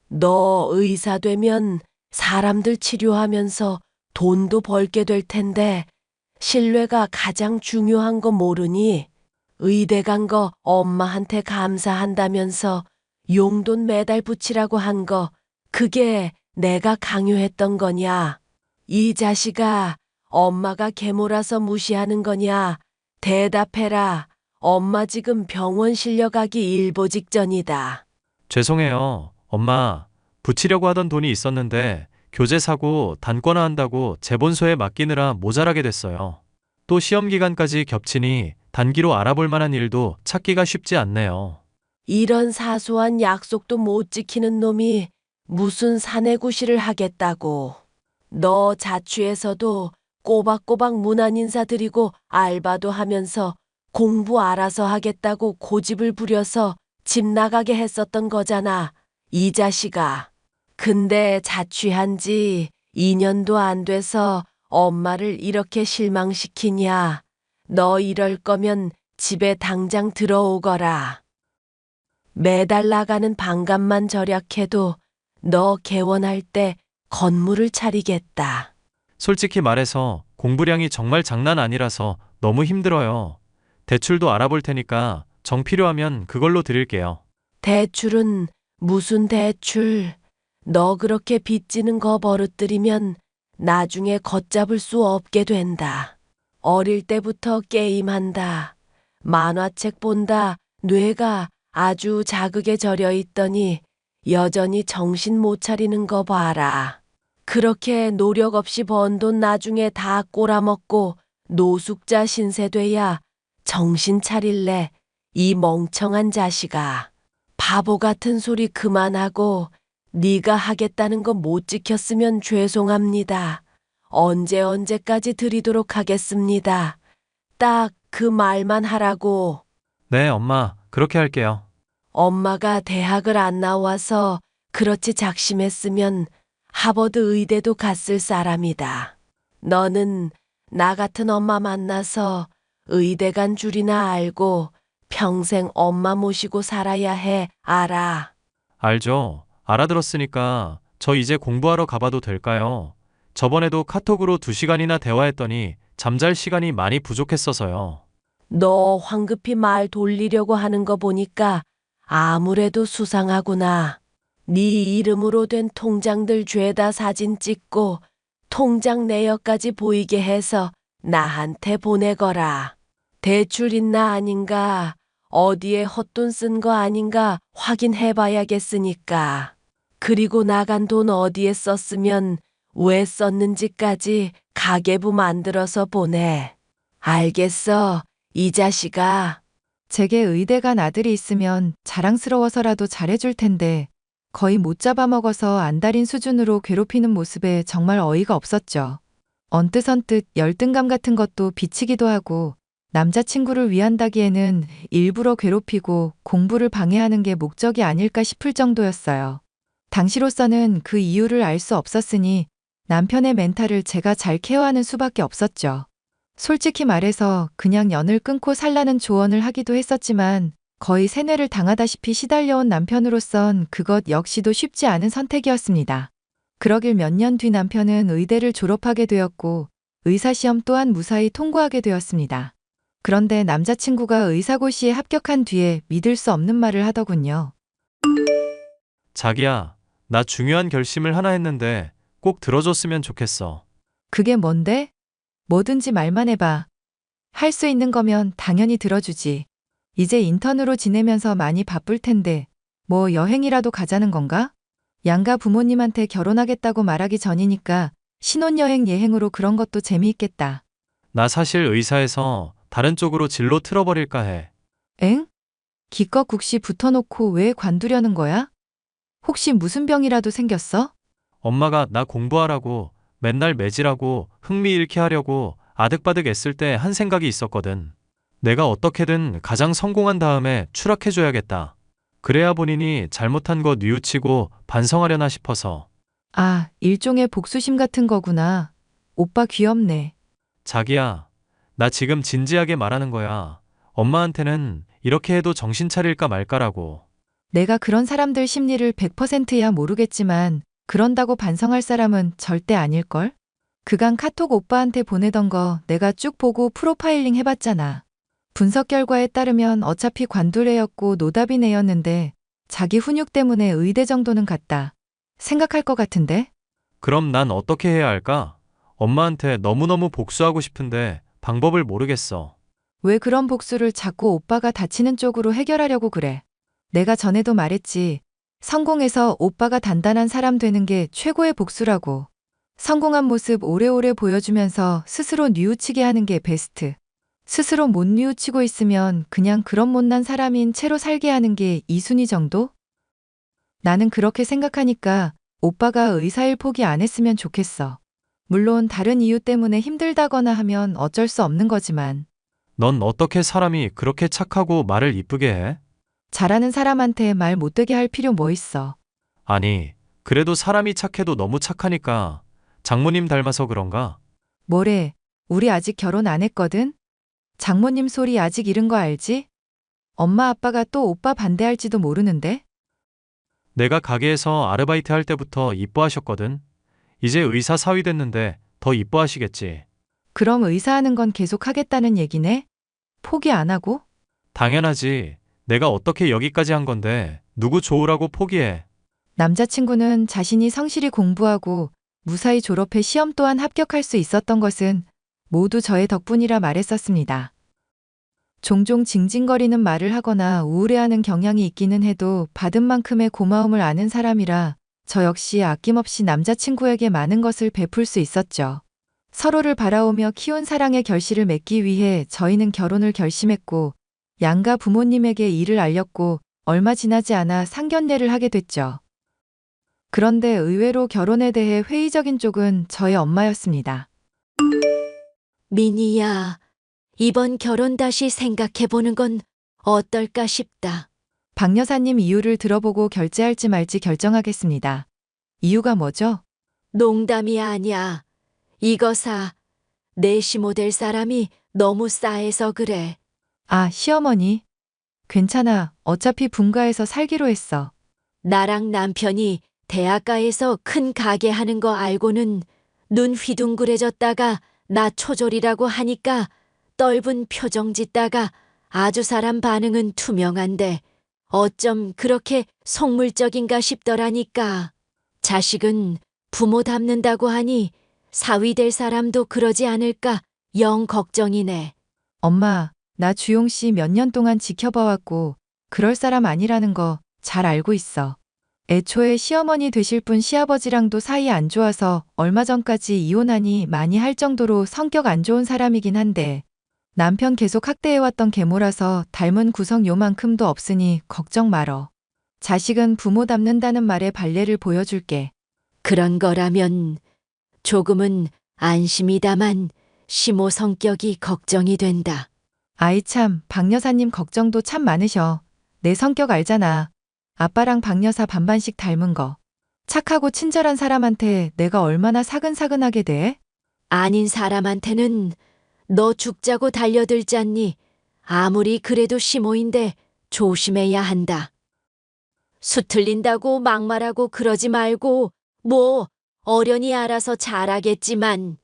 Speaker 3: 너 의사 되면 사람들 치료하면서 돈도 벌게 될 텐데 신뢰가 가장 중요한 거 모르니? 의대 간 거 엄마한테 감사한다면서 용돈 매달 붙이라고 한 거 그게 내가 강요했던 거냐? 이 자식아, 엄마가 개몰아서 무시하는 거냐? 대답해라. 엄마 지금 병원 실려가기 일보 직전이다.
Speaker 6: 죄송해요. 엄마, 붙이려고 하던 돈이 있었는데 교재 사고 단권화 한다고 재본소에 맡기느라 모자라게 됐어요. 또 시험 기간까지 겹치니 단기로 알아볼 만한 일도 찾기가 쉽지 않네요.
Speaker 3: 이런 사소한 약속도 못 지키는 놈이 무슨 사내구실을 하겠다고. 너 자취에서도 꼬박꼬박 문안 인사 드리고 알바도 하면서 공부 알아서 하겠다고 고집을 부려서 집 나가게 했었던 거잖아, 이 자식아. 근데 자취한 지 2년도 안 돼서 엄마를 이렇게 실망시키냐. 너 이럴 거면 집에 당장 들어오거라. 매달 나가는 반값만 절약해도 너 개원할 때 건물을 차리겠다.
Speaker 6: 솔직히 말해서 공부량이 정말 장난 아니라서 너무 힘들어요. 대출도 알아볼 테니까 정 필요하면 그걸로 드릴게요.
Speaker 3: 대출은 무슨 대출? 너 그렇게 빚지는 거 버릇들이면 나중에 걷잡을 수 없게 된다. 어릴 때부터 게임한다. 만화책 본다. 뇌가 아주 자극에 절여 있더니 여전히 정신 못 차리는 거 봐라. 그렇게 노력 없이 번 돈 나중에 다 꼬라먹고 노숙자 신세 돼야 정신 차릴래. 이 멍청한 자식아. 바보 같은 소리 그만하고 네가 하겠다는 거 못 지켰으면 죄송합니다. 언제까지 드리도록 하겠습니다. 딱 그 말만 하라고.
Speaker 6: 네, 엄마, 그렇게 할게요.
Speaker 3: 엄마가 대학을 안 나와서 그렇지 작심했으면 하버드 의대도 갔을 사람이다. 너는 나 같은 엄마 만나서 의대 간 줄이나 알고 평생 엄마 모시고 살아야 해, 알아.
Speaker 6: 알죠? 알아들었으니까 저 이제 공부하러 가봐도 될까요? 저번에도 카톡으로 2시간이나 대화했더니 잠잘 시간이 많이 부족했어서요.
Speaker 3: 너 황급히 말 돌리려고 하는 거 보니까 아무래도 수상하구나. 네 이름으로 된 통장들 죄다 사진 찍고 통장 내역까지 보이게 해서 나한테 보내거라. 대출 있나 아닌가, 어디에 헛돈 쓴 거 아닌가 확인해 봐야겠으니까. 그리고 나간 돈 어디에 썼으면 왜 썼는지까지 가계부 만들어서 보내. 알겠어, 이 자식아.
Speaker 4: 제게 의대 간 아들이 있으면 자랑스러워서라도 잘해줄 텐데 거의 못 잡아먹어서 안달인 수준으로 괴롭히는 모습에 정말 어이가 없었죠. 언뜻 열등감 같은 것도 비치기도 하고 남자친구를 위한다기에는 일부러 괴롭히고 공부를 방해하는 게 목적이 아닐까 싶을 정도였어요. 당시로서는 그 이유를 알 수 없었으니 남편의 멘탈을 제가 잘 케어하는 수밖에 없었죠. 솔직히 말해서 그냥 연을 끊고 살라는 조언을 하기도 했었지만 거의 세뇌를 당하다시피 시달려온 남편으로선 그것 역시도 쉽지 않은 선택이었습니다. 그러길 몇 년 뒤 남편은 의대를 졸업하게 되었고 의사시험 또한 무사히 통과하게 되었습니다. 그런데 남자친구가 의사고시에 합격한 뒤에 믿을 수 없는 말을 하더군요.
Speaker 6: 자기야, 나 중요한 결심을 하나 했는데 꼭 들어줬으면 좋겠어.
Speaker 4: 그게 뭔데? 뭐든지 말만 해봐. 할 수 있는 거면 당연히 들어주지. 이제 인턴으로 지내면서 많이 바쁠 텐데 뭐 여행이라도 가자는 건가? 양가 부모님한테 결혼하겠다고 말하기 전이니까 신혼여행 예행으로 그런 것도 재미있겠다.
Speaker 6: 나 사실 의사에서 다른 쪽으로 진로 틀어버릴까 해.
Speaker 4: 엥? 기껏 국시 붙어놓고 왜 관두려는 거야? 혹시 무슨 병이라도 생겼어?
Speaker 6: 엄마가 나 공부하라고 맨날 매질하고 흥미 잃게 하려고 아득바득 애쓸 때 한 생각이 있었거든. 내가 어떻게든 가장 성공한 다음에 추락해줘야겠다. 그래야 본인이 잘못한 거 뉘우치고 반성하려나 싶어서.
Speaker 4: 아, 일종의 복수심 같은 거구나. 오빠 귀엽네.
Speaker 6: 자기야, 나 지금 진지하게 말하는 거야. 엄마한테는 이렇게 해도 정신 차릴까 말까라고.
Speaker 4: 내가 그런 사람들 심리를 100%야 모르겠지만 그런다고 반성할 사람은 절대 아닐걸? 그간 카톡 오빠한테 보내던 거 내가 쭉 보고 프로파일링 해봤잖아. 분석 결과에 따르면 어차피 관둘애였고 노답인 애였는데 자기 훈육 때문에 의대 정도는 갔다. 생각할 것 같은데?
Speaker 6: 그럼 난 어떻게 해야 할까? 엄마한테 너무너무 복수하고 싶은데 방법을 모르겠어.
Speaker 4: 왜 그런 복수를 자꾸 오빠가 다치는 쪽으로 해결하려고 그래? 내가 전에도 말했지. 성공해서 오빠가 단단한 사람 되는 게 최고의 복수라고. 성공한 모습 오래오래 보여주면서 스스로 뉘우치게 하는 게 베스트. 스스로 못 뉘우치고 있으면 그냥 그런 못난 사람인 채로 살게 하는 게 2순위 정도? 나는 그렇게 생각하니까 오빠가 의사일 포기 안 했으면 좋겠어. 물론 다른 이유 때문에 힘들다거나 하면 어쩔 수 없는 거지만
Speaker 6: 넌 어떻게 사람이 그렇게 착하고 말을 이쁘게 해?
Speaker 4: 잘하는 사람한테 말 못되게 할 필요 뭐 있어.
Speaker 6: 아니, 그래도 사람이 착해도 너무 착하니까 장모님 닮아서 그런가?
Speaker 4: 뭐래, 우리 아직 결혼 안 했거든? 장모님 소리 아직 이른 거 알지? 엄마 아빠가 또 오빠 반대할지도 모르는데?
Speaker 6: 내가 가게에서 아르바이트 할 때부터 이뻐하셨거든. 이제 의사 사위 됐는데 더 이뻐하시겠지.
Speaker 4: 그럼 의사하는 건 계속 하겠다는 얘기네? 포기 안 하고?
Speaker 6: 당연하지. 내가 어떻게 여기까지 한 건데 누구 좋으라고 포기해.
Speaker 4: 남자친구는 자신이 성실히 공부하고 무사히 졸업해 시험 또한 합격할 수 있었던 것은 모두 저의 덕분이라 말했었습니다. 종종 징징거리는 말을 하거나 우울해하는 경향이 있기는 해도 받은 만큼의 고마움을 아는 사람이라 저 역시 아낌없이 남자친구에게 많은 것을 베풀 수 있었죠. 서로를 바라오며 키운 사랑의 결실을 맺기 위해 저희는 결혼을 결심했고 양가 부모님에게 이를 알렸고 얼마 지나지 않아 상견례를 하게 됐죠. 그런데 의외로 결혼에 대해 회의적인 쪽은 저희 엄마였습니다.
Speaker 3: 미니야, 이번 결혼 다시 생각해보는 건 어떨까 싶다.
Speaker 4: 박 여사님 이유를 들어보고 결제할지 말지 결정하겠습니다. 이유가 뭐죠?
Speaker 3: 농담이 아니야. 이거사, 내 시모 될 사람이 너무 싸해서 그래.
Speaker 4: 아, 시어머니. 괜찮아. 어차피 분가해서 살기로 했어.
Speaker 3: 나랑 남편이 대학가에서 큰 가게 하는 거 알고는 눈 휘둥그레졌다가 나 초졸이라고 하니까 떫은 표정 짓다가 아주 사람 반응은 투명한데 어쩜 그렇게 속물적인가 싶더라니까. 자식은 부모 닮는다고 하니 사위 될 사람도 그러지 않을까 영 걱정이네.
Speaker 4: 엄마, 나 주용 씨 몇 년 동안 지켜봐왔고 그럴 사람 아니라는 거 잘 알고 있어. 애초에 시어머니 되실 분 시아버지랑도 사이 안 좋아서 얼마 전까지 이혼하니 많이 할 정도로 성격 안 좋은 사람이긴 한데 남편 계속 학대해왔던 계모라서 닮은 구성 요만큼도 없으니 걱정 말어. 자식은 부모 닮는다는 말에 발례를 보여줄게.
Speaker 3: 그런 거라면 조금은 안심이다만 시모 성격이 걱정이 된다.
Speaker 4: 아이 참, 박 여사님 걱정도 참 많으셔. 내 성격 알잖아. 아빠랑 박 여사 반반씩 닮은 거. 착하고 친절한 사람한테 내가 얼마나 사근사근하게 돼?
Speaker 3: 아닌 사람한테는 너 죽자고 달려들잖니. 아무리 그래도 시모인데 조심해야 한다. 수틀린다고 막말하고 그러지 말고 뭐 어련히 알아서 잘하겠지만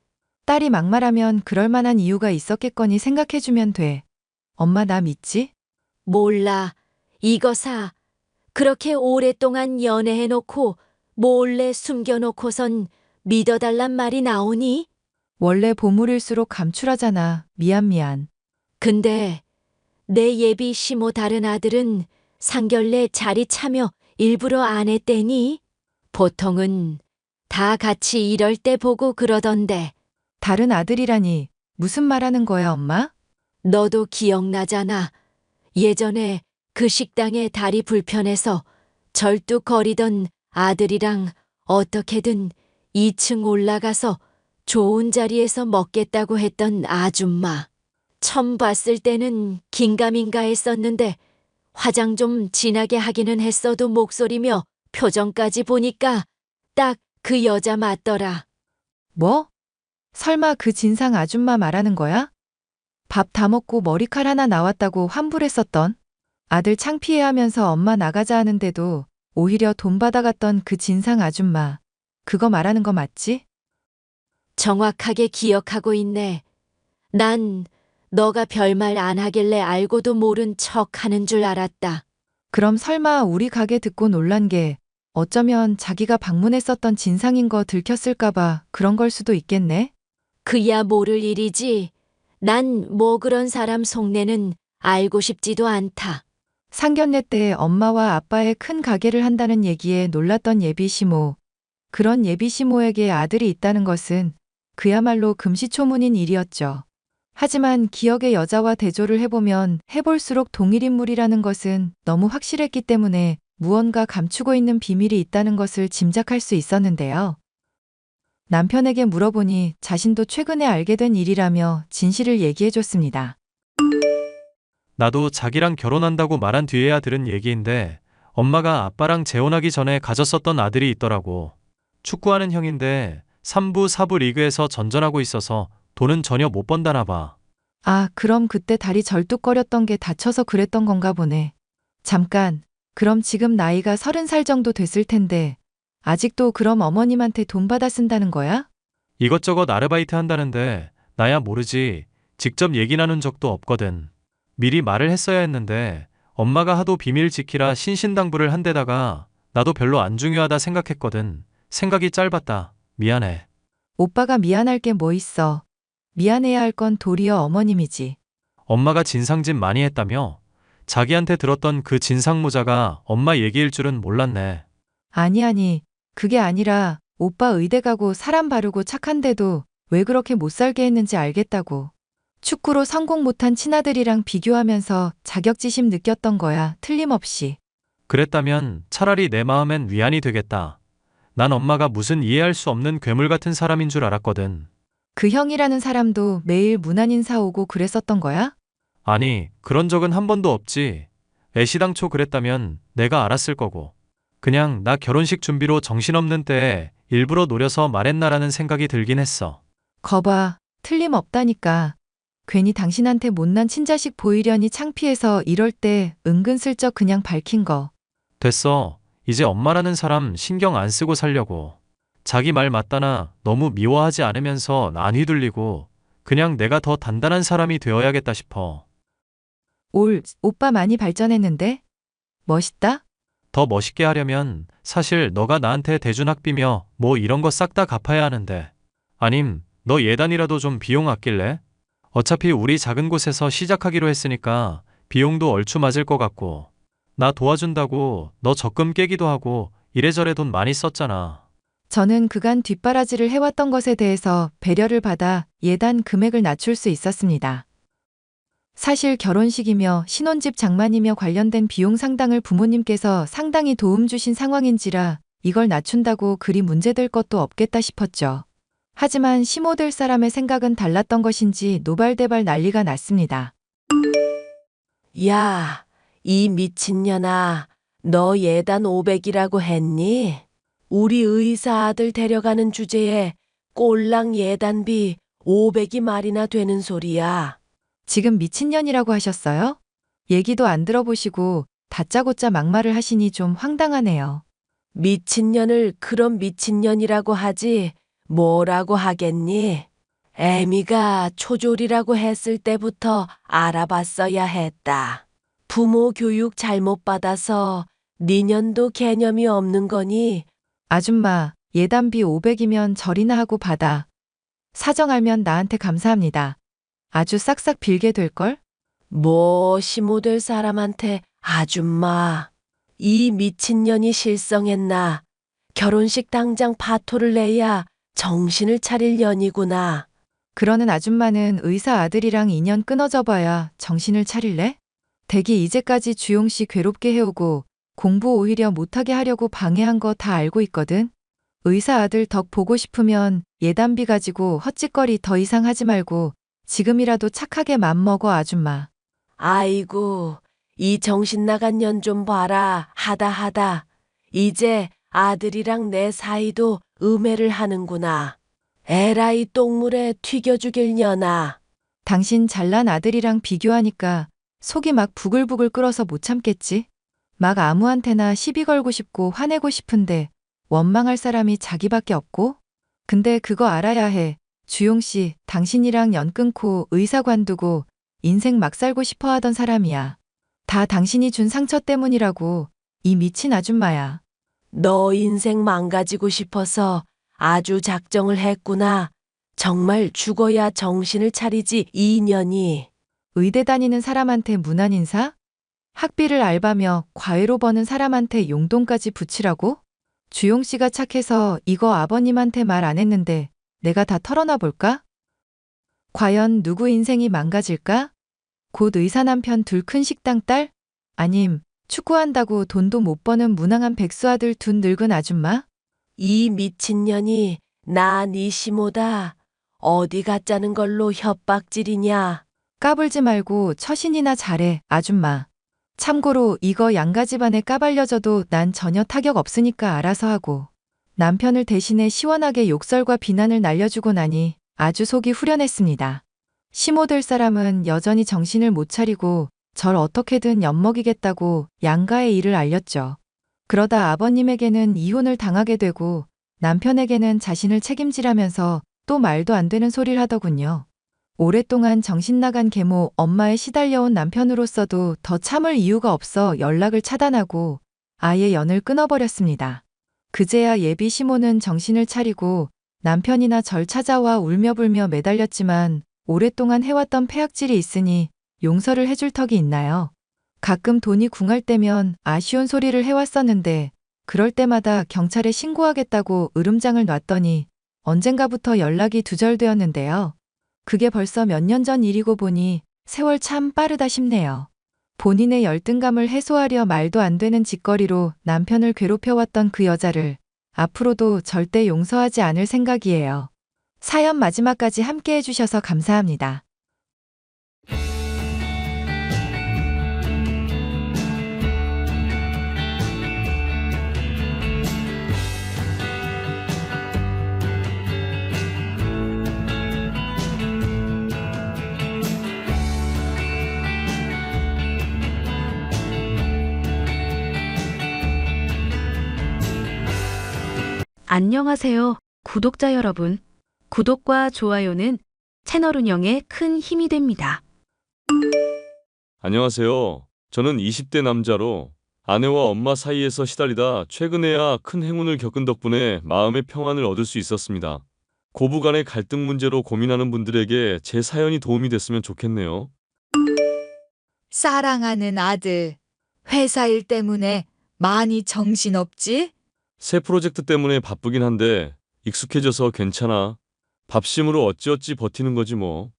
Speaker 4: 딸이 막말하면 그럴 만한 이유가 있었겠거니 생각해주면 돼. 엄마 나 믿지?
Speaker 3: 몰라. 이거사. 그렇게 오랫동안 연애해놓고 몰래 숨겨놓고선 믿어달란 말이 나오니?
Speaker 4: 원래 보물일수록 감출하잖아. 미안.
Speaker 3: 근데 내 예비 시모 다른 아들은 상견례 자리 참여 일부러 안 했대니? 보통은 다 같이 이럴 때 보고 그러던데.
Speaker 4: 다른 아들이라니 무슨 말하는 거야, 엄마?
Speaker 3: 너도 기억나잖아. 예전에 그 식당에 다리 불편해서 절뚝거리던 아들이랑 어떻게든 2층 올라가서 좋은 자리에서 먹겠다고 했던 아줌마. 처음 봤을 때는 긴가민가 했었는데 화장 좀 진하게 하기는 했어도 목소리며 표정까지 보니까 딱 그 여자 맞더라.
Speaker 4: 뭐? 설마 그 진상 아줌마 말하는 거야? 밥 다 먹고 머리칼 하나 나왔다고 환불했었던 아들 창피해하면서 엄마 나가자 하는데도 오히려 돈 받아갔던 그 진상 아줌마. 그거 말하는 거 맞지?
Speaker 3: 정확하게 기억하고 있네. 난 너가 별말 안 하길래 알고도 모른 척 하는 줄 알았다.
Speaker 4: 그럼 설마 우리 가게 듣고 놀란 게 어쩌면 자기가 방문했었던 진상인 거 들켰을까봐 그런 걸 수도 있겠네?
Speaker 3: 그야 모를 일이지. 난 뭐 그런 사람 속내는 알고 싶지도 않다.
Speaker 4: 상견례 때 엄마와 아빠의 큰 가게를 한다는 얘기에 놀랐던 예비 시모. 그런 예비 시모에게 아들이 있다는 것은 그야말로 금시초문인 일이었죠. 하지만 기억의 여자와 대조를 해보면 해볼수록 동일인물이라는 것은 너무 확실했기 때문에 무언가 감추고 있는 비밀이 있다는 것을 짐작할 수 있었는데요. 남편에게 물어보니 자신도 최근에 알게 된 일이라며 진실을 얘기해줬습니다.
Speaker 6: 나도 자기랑 결혼한다고 말한 뒤에야 들은 얘기인데 엄마가 아빠랑 재혼하기 전에 가졌었던 아들이 있더라고. 축구하는 형인데 3부, 4부 리그에서 전전하고 있어서 돈은 전혀 못 번다나 봐.
Speaker 4: 아, 그럼 그때 다리 절뚝거렸던 게 다쳐서 그랬던 건가 보네. 잠깐, 그럼 지금 나이가 30살 정도 됐을 텐데 아직도 그럼 어머님한테 돈 받아 쓴다는 거야?
Speaker 6: 이것저것 아르바이트 한다는데 나야 모르지. 직접 얘기 나눈 적도 없거든. 미리 말을 했어야 했는데 엄마가 하도 비밀 지키라 신신당부를 한 데다가 나도 별로 안 중요하다 생각했거든. 생각이 짧았다. 미안해.
Speaker 4: 오빠가 미안할 게 뭐 있어. 미안해야 할 건 도리어 어머님이지.
Speaker 6: 엄마가 진상짓 많이 했다며? 자기한테 들었던 그 진상 모자가 엄마 얘기일 줄은 몰랐네.
Speaker 4: 아니, 그게 아니라 오빠 의대 가고 사람 바르고 착한데도 왜 그렇게 못 살게 했는지 알겠다고. 축구로 성공 못한 친아들이랑 비교하면서 자격지심 느꼈던 거야, 틀림없이.
Speaker 6: 그랬다면 차라리 내 마음엔 위안이 되겠다. 난 엄마가 무슨 이해할 수 없는 괴물 같은 사람인 줄 알았거든.
Speaker 4: 그 형이라는 사람도 매일 문안인사 오고 그랬었던 거야?
Speaker 6: 아니, 그런 적은 한 번도 없지. 애시당초 그랬다면 내가 알았을 거고. 그냥 나 결혼식 준비로 정신없는 때에 일부러 노려서 말했나라는 생각이 들긴 했어.
Speaker 4: 거봐, 틀림없다니까. 괜히 당신한테 못난 친자식 보이려니 창피해서 이럴 때 은근슬쩍 그냥 밝힌 거.
Speaker 6: 됐어. 이제 엄마라는 사람 신경 안 쓰고 살려고. 자기 말 맞다나 너무 미워하지 않으면서 안 휘둘리고 그냥 내가 더 단단한 사람이 되어야겠다 싶어.
Speaker 4: 오빠 많이 발전했는데? 멋있다?
Speaker 6: 더 멋있게 하려면 사실 너가 나한테 대준 학비며 뭐 이런 거 싹 다 갚아야 하는데. 아님, 너 예단이라도 좀 비용 아낄래? 어차피 우리 작은 곳에서 시작하기로 했으니까 비용도 얼추 맞을 것 같고. 나 도와준다고 너 적금 깨기도 하고 이래저래 돈 많이 썼잖아.
Speaker 4: 저는 그간 뒷바라지를 해왔던 것에 대해서 배려를 받아 예단 금액을 낮출 수 있었습니다. 사실 결혼식이며 신혼집 장만이며 관련된 비용 상당을 부모님께서 상당히 도움 주신 상황인지라 이걸 낮춘다고 그리 문제될 것도 없겠다 싶었죠. 하지만 시모될 사람의 생각은 달랐던 것인지 노발대발 난리가 났습니다.
Speaker 3: 야, 이 미친년아, 너 예단 500이라고 했니? 우리 의사 아들 데려가는 주제에 꼴랑 예단비 500이 말이나 되는 소리야.
Speaker 4: 지금 미친년이라고 하셨어요? 얘기도 안 들어보시고 다짜고짜 막말을 하시니 좀 황당하네요.
Speaker 3: 미친년을 그런 미친년이라고 하지 뭐라고 하겠니? 애미가 초졸이라고 했을 때부터 알아봤어야 했다. 부모 교육 잘못 받아서 니년도 개념이 없는 거니?
Speaker 4: 아줌마, 예단비 500이면 절이나 하고 받아. 사정 알면 나한테 감사합니다. 아주 싹싹 빌게 될걸?
Speaker 3: 뭐 시모될 사람한테 아줌마. 이 미친년이 실성했나? 결혼식 당장 파토를 내야 정신을 차릴 년이구나.
Speaker 4: 그러는 아줌마는 의사 아들이랑 인연 끊어져 봐야 정신을 차릴래? 댁이 이제까지 주용 씨 괴롭게 해오고 공부 오히려 못하게 하려고 방해한 거 다 알고 있거든. 의사 아들 덕 보고 싶으면 예단비 가지고 헛짓거리 더 이상 하지 말고 지금이라도 착하게 맘먹어 아줌마.
Speaker 3: 아이고, 이 정신 나간 년 좀 봐라. 하다. 이제 아들이랑 내 사이도 음해를 하는구나. 에라이 똥물에 튀겨 죽일 년아.
Speaker 4: 당신 잘난 아들이랑 비교하니까 속이 막 부글부글 끓어서 못 참겠지? 막 아무한테나 시비 걸고 싶고 화내고 싶은데 원망할 사람이 자기밖에 없고? 근데 그거 알아야 해. 주용 씨, 당신이랑 연 끊고 의사 관두고 인생 막 살고 싶어 하던 사람이야. 다 당신이 준 상처 때문이라고. 이 미친 아줌마야.
Speaker 3: 너 인생 망가지고 싶어서 아주 작정을 했구나. 정말 죽어야 정신을 차리지, 이 년이.
Speaker 4: 의대 다니는 사람한테 무난 인사? 학비를 알바며 과외로 버는 사람한테 용돈까지 붙이라고? 주용 씨가 착해서 이거 아버님한테 말 안 했는데 내가 다 털어놔 볼까? 과연 누구 인생이 망가질까? 곧 의사 남편 둘 큰 식당 딸? 아님 축구한다고 돈도 못 버는 무능한 백수 아들 둔 늙은 아줌마?
Speaker 3: 이 미친년이 나 네 시모다. 어디 가짜는 걸로 협박질이냐.
Speaker 4: 까불지 말고 처신이나 잘해, 아줌마. 참고로 이거 양가 집안에 까발려져도 난 전혀 타격 없으니까 알아서 하고. 남편을 대신해 시원하게 욕설과 비난을 날려주고 나니 아주 속이 후련했습니다. 시모 될 사람은 여전히 정신을 못 차리고 절 어떻게든 엿먹이겠다고 양가의 일을 알렸죠. 그러다 아버님에게는 이혼을 당하게 되고 남편에게는 자신을 책임지라면서 또 말도 안 되는 소리를 하더군요. 오랫동안 정신 나간 계모 엄마에 시달려온 남편으로서도 더 참을 이유가 없어 연락을 차단하고 아예 연을 끊어버렸습니다. 그제야 예비 시모는 정신을 차리고 남편이나 절 찾아와 울며불며 매달렸지만 오랫동안 해왔던 폐악질이 있으니 용서를 해줄 턱이 있나요? 가끔 돈이 궁할 때면 아쉬운 소리를 해왔었는데 그럴 때마다 경찰에 신고하겠다고 으름장을 놨더니 언젠가부터 연락이 두절되었는데요. 그게 벌써 몇 년 전 일이고 보니 세월 참 빠르다 싶네요. 본인의 열등감을 해소하려 말도 안 되는 짓거리로 남편을 괴롭혀왔던 그 여자를 앞으로도 절대 용서하지 않을 생각이에요. 사연 마지막까지 함께 해주셔서 감사합니다.
Speaker 1: 안녕하세요, 구독자 여러분. 구독과 좋아요는 채널 운영에 큰 힘이 됩니다.
Speaker 7: 안녕하세요. 저는 20대 남자로 아내와 엄마 사이에서 시달리다 최근에야 큰 행운을 겪은 덕분에 마음의 평안을 얻을 수 있었습니다. 고부간의 갈등 문제로 고민하는 분들에게 제 사연이 도움이 됐으면 좋겠네요.
Speaker 8: 사랑하는 아들, 회사 일 때문에 많이 정신없지?
Speaker 7: 새 프로젝트 때문에 바쁘긴 한데 익숙해져서 괜찮아. 밥심으로 어찌어찌 버티는 거지 뭐.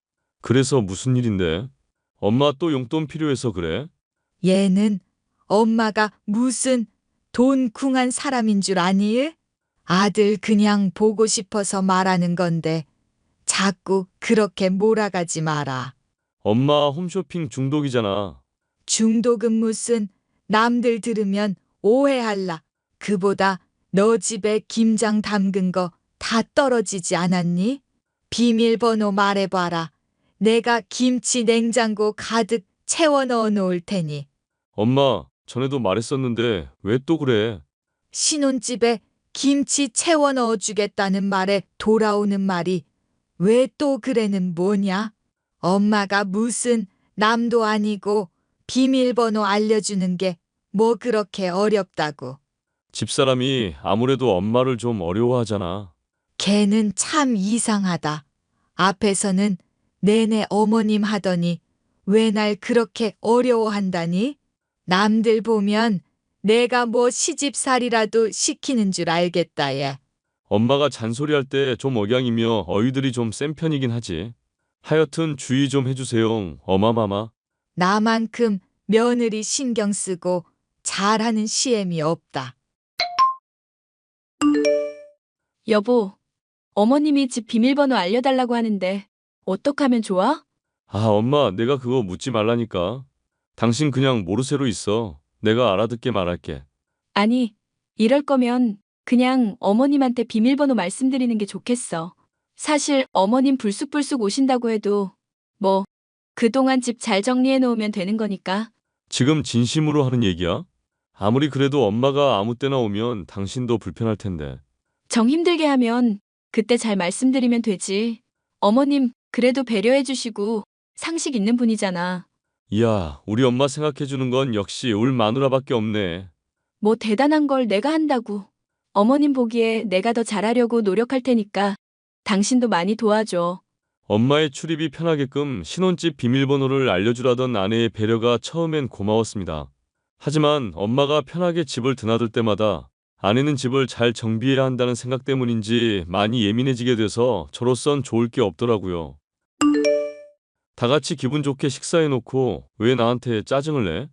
Speaker 7: 그래서 무슨 일인데? 엄마 또 용돈 필요해서 그래?
Speaker 8: 얘는 엄마가 무슨 돈 궁한 사람인 줄 아니? 아들 그냥 보고 싶어서 말하는 건데 자꾸 그렇게 몰아가지 마라.
Speaker 7: 엄마 홈쇼핑 중독이잖아.
Speaker 8: 중독은 무슨 남들 들으면 오해할라. 그보다 너 집에 김장 담근 거 다 떨어지지 않았니? 비밀번호 말해봐라. 내가 김치 냉장고 가득 채워 넣어 놓을 테니.
Speaker 7: 엄마, 전에도 말했었는데 왜 또 그래?
Speaker 8: 신혼집에 김치 채워 넣어 주겠다는 말에 돌아오는 말이 왜 또 그래는 뭐냐? 엄마가 무슨 남도 아니고 비밀번호 알려주는 게 뭐 그렇게 어렵다고.
Speaker 7: 집사람이 아무래도 엄마를 좀 어려워하잖아.
Speaker 8: 걔는 참 이상하다. 앞에서는 내내 어머님 하더니 왜 날 그렇게 어려워한다니? 남들 보면 내가 뭐 시집살이라도 시키는 줄 알겠다 얘.
Speaker 7: 엄마가 잔소리할 때 좀 억양이며 어휘들이 좀 센 편이긴 하지. 하여튼 주의 좀 해주세요, 어마마마.
Speaker 8: 나만큼 며느리 신경 쓰고 잘하는 시엠이 없다.
Speaker 1: 여보, 어머님이 집 비밀번호 알려달라고 하는데 어떡하면 좋아?
Speaker 7: 아, 엄마, 내가 그거 묻지 말라니까. 당신 그냥 모르쇠로 있어. 내가 알아듣게 말할게.
Speaker 1: 아니, 이럴 거면 그냥 어머님한테 비밀번호 말씀드리는 게 좋겠어. 사실 어머님 불쑥불쑥 오신다고 해도 뭐 그동안 집 잘 정리해 놓으면 되는 거니까.
Speaker 7: 지금 진심으로 하는 얘기야? 아무리 그래도 엄마가 아무 때나 오면 당신도 불편할 텐데.
Speaker 1: 정 힘들게 하면 그때 잘 말씀드리면 되지. 어머님 그래도 배려해 주시고 상식 있는 분이잖아.
Speaker 7: 이야, 우리 엄마 생각해주는 건 역시 울 마누라밖에 없네.
Speaker 1: 뭐 대단한 걸 내가 한다고. 어머님 보기에 내가 더 잘하려고 노력할 테니까 당신도 많이 도와줘.
Speaker 7: 엄마의 출입이 편하게끔 신혼집 비밀번호를 알려주라던 아내의 배려가 처음엔 고마웠습니다. 하지만 엄마가 편하게 집을 드나들 때마다 아내는 집을 잘 정비해야 한다는 생각 때문인지 많이 예민해지게 돼서 저로선 좋을 게 없더라고요. 다 같이 기분 좋게 식사해놓고 왜 나한테 짜증을 내?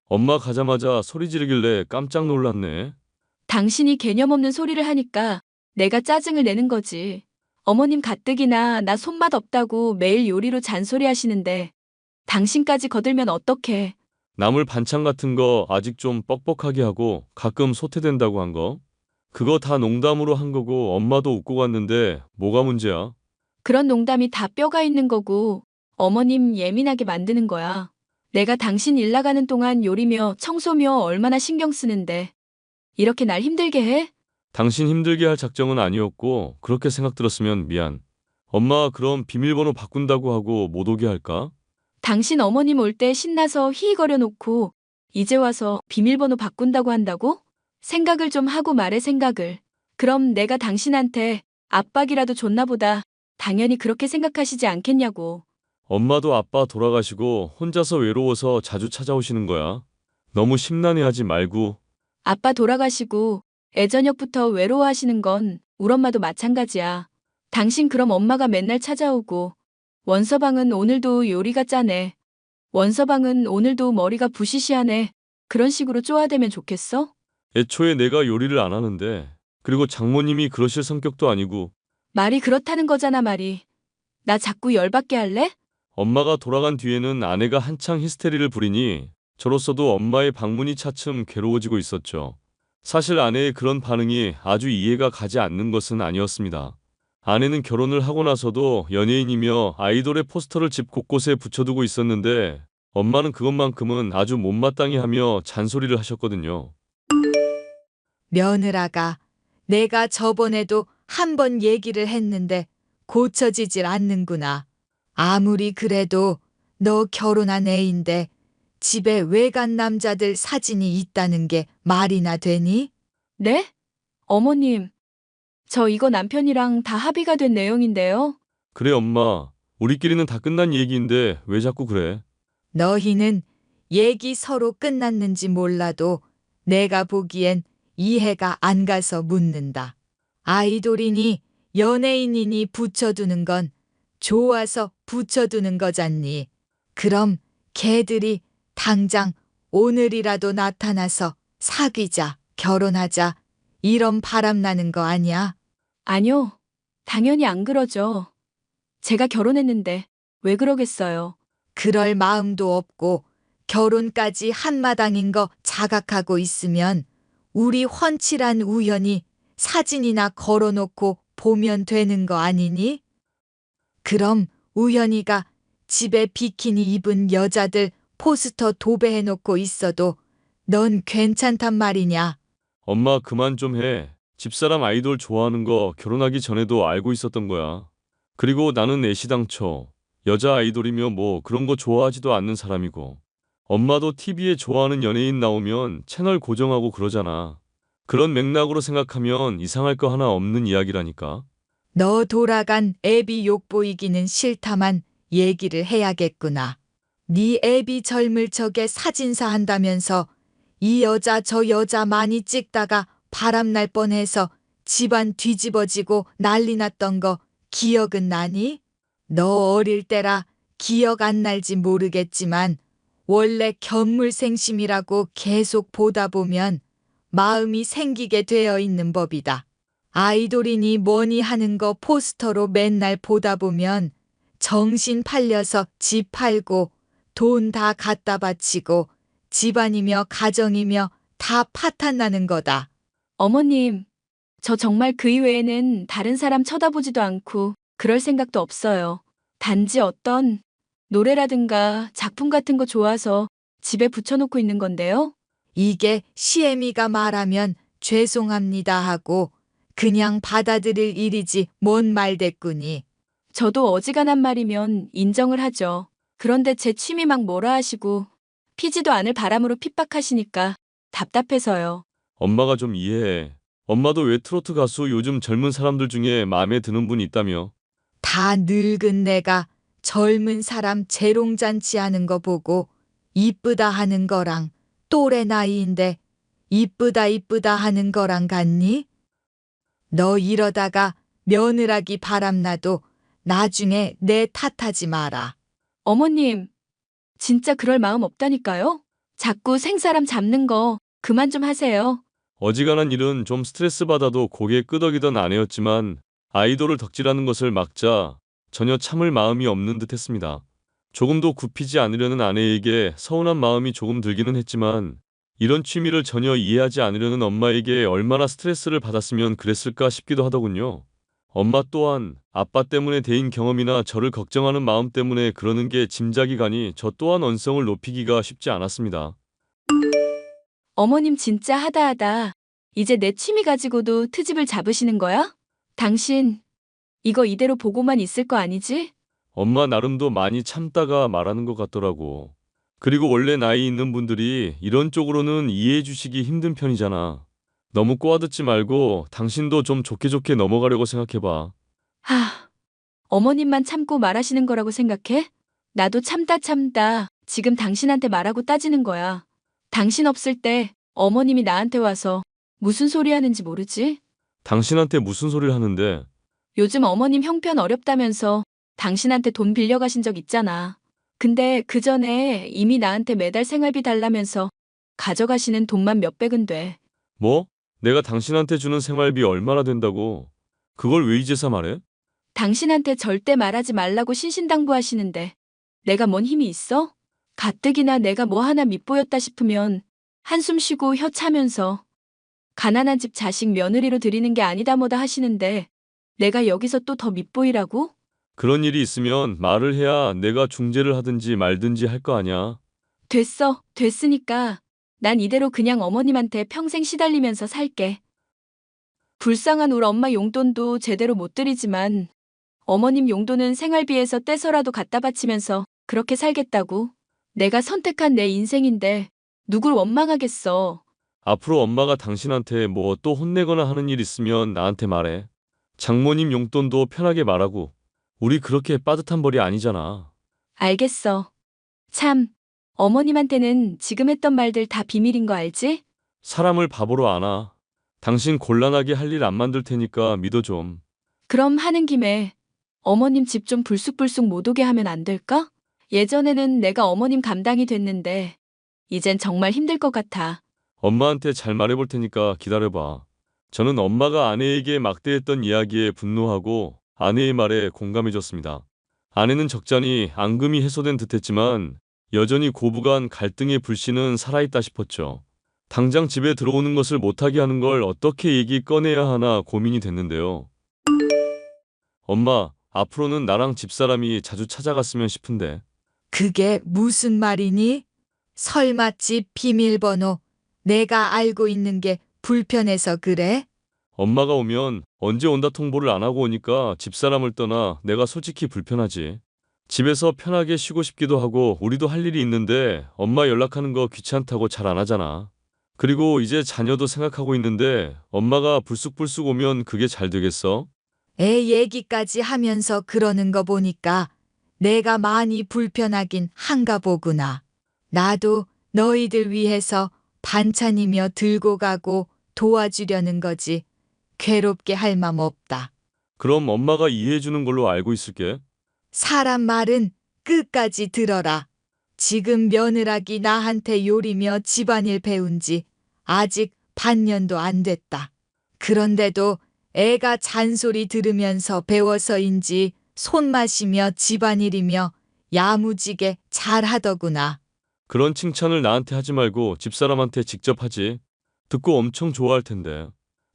Speaker 7: 엄마 가자마자 소리 지르길래 깜짝 놀랐네.
Speaker 1: 당신이 개념 없는 소리를 하니까 내가 짜증을 내는 거지. 어머님 가뜩이나 나 손맛 없다고 매일 요리로 잔소리 하시는데 당신까지 거들면 어떡해.
Speaker 7: 나물 반찬 같은 거 아직 좀 뻑뻑하게 하고 가끔 소태된다고 한 거. 그거 다 농담으로 한 거고 엄마도 웃고 갔는데 뭐가 문제야?
Speaker 1: 그런 농담이 다 뼈가 있는 거고 어머님 예민하게 만드는 거야. 내가 당신 일 나가는 동안 요리며 청소며 얼마나 신경 쓰는데 이렇게 날 힘들게 해?
Speaker 7: 당신 힘들게 할 작정은 아니었고 그렇게 생각 들었으면 미안. 엄마 그럼 비밀번호 바꾼다고 하고 못 오게 할까?
Speaker 1: 당신 어머님 올 때 신나서 히히거려 놓고 이제 와서 비밀번호 바꾼다고 한다고? 생각을 좀 하고 말해 생각을. 그럼 내가 당신한테 압박이라도 줬나 보다. 당연히 그렇게 생각하시지 않겠냐고.
Speaker 7: 엄마도 아빠 돌아가시고 혼자서 외로워서 자주 찾아오시는 거야. 너무 심란해하지 말고.
Speaker 1: 아빠 돌아가시고 애저녁부터 외로워하시는 건 우리 엄마도 마찬가지야. 당신 그럼 엄마가 맨날 찾아오고 원서방은 오늘도 요리가 짜네. 원서방은 오늘도 머리가 부시시하네. 그런 식으로 쪼아대면 좋겠어?
Speaker 7: 애초에 내가 요리를 안 하는데. 그리고 장모님이 그러실 성격도 아니고.
Speaker 1: 말이 그렇다는 거잖아 말이. 나 자꾸 열받게 할래?
Speaker 7: 엄마가 돌아간 뒤에는 아내가 한창 히스테리를 부리니 저로서도 엄마의 방문이 차츰 괴로워지고 있었죠. 사실 아내의 그런 반응이 아주 이해가 가지 않는 것은 아니었습니다. 아내는 결혼을 하고 나서도 연예인이며 아이돌의 포스터를 집 곳곳에 붙여두고 있었는데 엄마는 그것만큼은 아주 못마땅해 하며 잔소리를 하셨거든요.
Speaker 8: 며느라가 내가 저번에도 한 번 얘기를 했는데 고쳐지질 않는구나. 아무리 그래도 너 결혼한 애인데 집에 외간 남자들 사진이 있다는 게 말이나 되니?
Speaker 1: 네? 어머님, 저 이거 남편이랑 다 합의가 된 내용인데요.
Speaker 7: 그래 엄마, 우리끼리는 다 끝난 얘기인데 왜 자꾸 그래?
Speaker 8: 너희는 얘기 서로 끝났는지 몰라도 내가 보기엔 이해가 안 가서 묻는다. 아이돌이니 연예인이니 붙여두는 건 좋아서 붙여두는 거잖니. 그럼 걔들이 당장 오늘이라도 나타나서 사귀자, 결혼하자 이런 바람 나는 거 아니야?
Speaker 1: 아니요, 당연히 안 그러죠. 제가 결혼했는데 왜 그러겠어요.
Speaker 8: 그럴 마음도 없고 결혼까지 한마당인 거 자각하고 있으면 우리 훤칠한 우연히 사진이나 걸어놓고 보면 되는 거 아니니? 그럼 우연이가 집에 비키니 입은 여자들 포스터 도배해놓고 있어도 넌 괜찮단 말이냐?
Speaker 7: 엄마 그만 좀 해. 집사람 아이돌 좋아하는 거 결혼하기 전에도 알고 있었던 거야. 그리고 나는 애시당초 여자 아이돌이며 뭐 그런 거 좋아하지도 않는 사람이고 엄마도 TV에 좋아하는 연예인 나오면 채널 고정하고 그러잖아. 그런 맥락으로 생각하면 이상할 거 하나 없는 이야기라니까.
Speaker 8: 너 돌아간 애비 욕보이기는 싫다만 얘기를 해야겠구나. 네 애비 젊을 적에 사진사 한다면서 이 여자 저 여자 많이 찍다가 바람날 뻔해서 집안 뒤집어지고 난리 났던 거 기억은 나니? 너 어릴 때라 기억 안 날지 모르겠지만 원래 견물생심이라고 계속 보다 보면 마음이 생기게 되어 있는 법이다. 아이돌이니 뭐니 하는 거 포스터로 맨날 보다 보면 정신 팔려서 집 팔고 돈 다 갖다 바치고 집안이며 가정이며 다 파탄나는 거다.
Speaker 1: 어머님, 저 정말 그 이외에는 다른 사람 쳐다보지도 않고 그럴 생각도 없어요. 단지 어떤 노래라든가 작품 같은 거 좋아서 집에 붙여놓고 있는 건데요.
Speaker 8: 이게 시애미가 말하면 죄송합니다 하고 그냥 받아들일 일이지 뭔 말대꾸니.
Speaker 1: 저도 어지간한 말이면 인정을 하죠. 그런데 제 취미 막 뭐라 하시고 피지도 않을 바람으로 핍박하시니까 답답해서요.
Speaker 7: 엄마가 좀 이해해. 엄마도 왜 트로트 가수 요즘 젊은 사람들 중에 마음에 드는 분이 있다며?
Speaker 8: 다 늙은 내가 젊은 사람 재롱잔치 하는 거 보고 이쁘다 하는 거랑 또래 나이인데 이쁘다 이쁘다 하는 거랑 같니? 너 이러다가 며느라기 바람나도 나중에 내 탓하지 마라.
Speaker 1: 어머님, 진짜 그럴 마음 없다니까요? 자꾸 생사람 잡는 거 그만 좀 하세요.
Speaker 7: 어지간한 일은 좀 스트레스 받아도 고개 끄덕이던 아내였지만 아이돌을 덕질하는 것을 막자 전혀 참을 마음이 없는 듯 했습니다. 조금도 굽히지 않으려는 아내에게 서운한 마음이 조금 들기는 했지만 이런 취미를 전혀 이해하지 않으려는 엄마에게 얼마나 스트레스를 받았으면 그랬을까 싶기도 하더군요. 엄마 또한 아빠 때문에 대인 경험이나 저를 걱정하는 마음 때문에 그러는 게 짐작이 가니 저 또한 언성을 높이기가 쉽지 않았습니다.
Speaker 1: 어머님 진짜 하다하다. 이제 내 취미 가지고도 트집을 잡으시는 거야? 당신 이거 이대로 보고만 있을 거 아니지?
Speaker 7: 엄마 나름도 많이 참다가 말하는 것 같더라고. 그리고 원래 나이 있는 분들이 이런 쪽으로는 이해해 주시기 힘든 편이잖아. 너무 꼬아듣지 말고 당신도 좀 좋게 좋게 넘어가려고 생각해봐.
Speaker 1: 하, 어머님만 참고 말하시는 거라고 생각해? 나도 참다 지금 당신한테 말하고 따지는 거야. 당신 없을 때 어머님이 나한테 와서 무슨 소리 하는지 모르지?
Speaker 7: 당신한테 무슨 소리를 하는데?
Speaker 1: 요즘 어머님 형편 어렵다면서 당신한테 돈 빌려가신 적 있잖아. 근데 그 전에 이미 나한테 매달 생활비 달라면서 가져가시는 돈만 몇백은 돼.
Speaker 7: 뭐? 내가 당신한테 주는 생활비 얼마나 된다고? 그걸 왜 이제서 말해?
Speaker 1: 당신한테 절대 말하지 말라고 신신당부하시는데 내가 뭔 힘이 있어? 가뜩이나 내가 뭐 하나 밉보였다 싶으면 한숨 쉬고 혀 차면서 가난한 집 자식 며느리로 들이는 게 아니다 뭐다 하시는데 내가 여기서 또 더 밉보이라고?
Speaker 7: 그런 일이 있으면 말을 해야 내가 중재를 하든지 말든지 할 거 아냐.
Speaker 1: 됐으니까 난 이대로 그냥 어머님한테 평생 시달리면서 살게. 불쌍한 우리 엄마 용돈도 제대로 못 드리지만 어머님 용돈은 생활비에서 떼서라도 갖다 바치면서 그렇게 살겠다고. 내가 선택한 내 인생인데 누굴 원망하겠어.
Speaker 7: 앞으로 엄마가 당신한테 뭐 또 혼내거나 하는 일 있으면 나한테 말해. 장모님 용돈도 편하게 말하고. 우리 그렇게 빠듯한 벌이 아니잖아.
Speaker 1: 알겠어. 참, 어머님한테는 지금 했던 말들 다 비밀인 거 알지?
Speaker 7: 사람을 바보로 아나. 당신 곤란하게 할 일 안 만들 테니까 믿어 좀.
Speaker 1: 그럼 하는 김에 어머님 집 좀 불쑥불쑥 못 오게 하면 안 될까? 예전에는 내가 어머님 감당이 됐는데 이젠 정말 힘들 것 같아.
Speaker 7: 엄마한테 잘 말해볼 테니까 기다려봐. 저는 엄마가 아내에게 막대했던 이야기에 분노하고 아내의 말에 공감해줬습니다. 아내는 적잖이 앙금이 해소된 듯했지만 여전히 고부간 갈등의 불씨는 살아있다 싶었죠. 당장 집에 들어오는 것을 못하게 하는 걸 어떻게 얘기 꺼내야 하나 고민이 됐는데요. 엄마, 앞으로는 나랑 집사람이 자주 찾아갔으면 싶은데.
Speaker 8: 그게 무슨 말이니? 설마 집 비밀번호 내가 알고 있는 게 불편해서 그래?
Speaker 7: 엄마가 오면 언제 온다 통보를 안 하고 오니까 집사람을 떠나 내가 솔직히 불편하지. 집에서 편하게 쉬고 싶기도 하고 우리도 할 일이 있는데 엄마 연락하는 거 귀찮다고 잘 안 하잖아. 그리고 이제 자녀도 생각하고 있는데 엄마가 불쑥불쑥 오면 그게 잘 되겠어?
Speaker 8: 애 얘기까지 하면서 그러는 거 보니까 내가 많이 불편하긴 한가 보구나. 나도 너희들 위해서 반찬이며 들고 가고 도와주려는 거지. 괴롭게 할 맘 없다.
Speaker 7: 그럼 엄마가 이해해 주는 걸로 알고 있을게.
Speaker 8: 사람 말은 끝까지 들어라. 지금 며느라기 나한테 요리며 집안일 배운 지 아직 반년도 안 됐다. 그런데도 애가 잔소리 들으면서 배워서인지 손맛이며 집안일이며 야무지게 잘하더구나.
Speaker 7: 그런 칭찬을 나한테 하지 말고 집사람한테 직접 하지. 듣고 엄청 좋아할 텐데.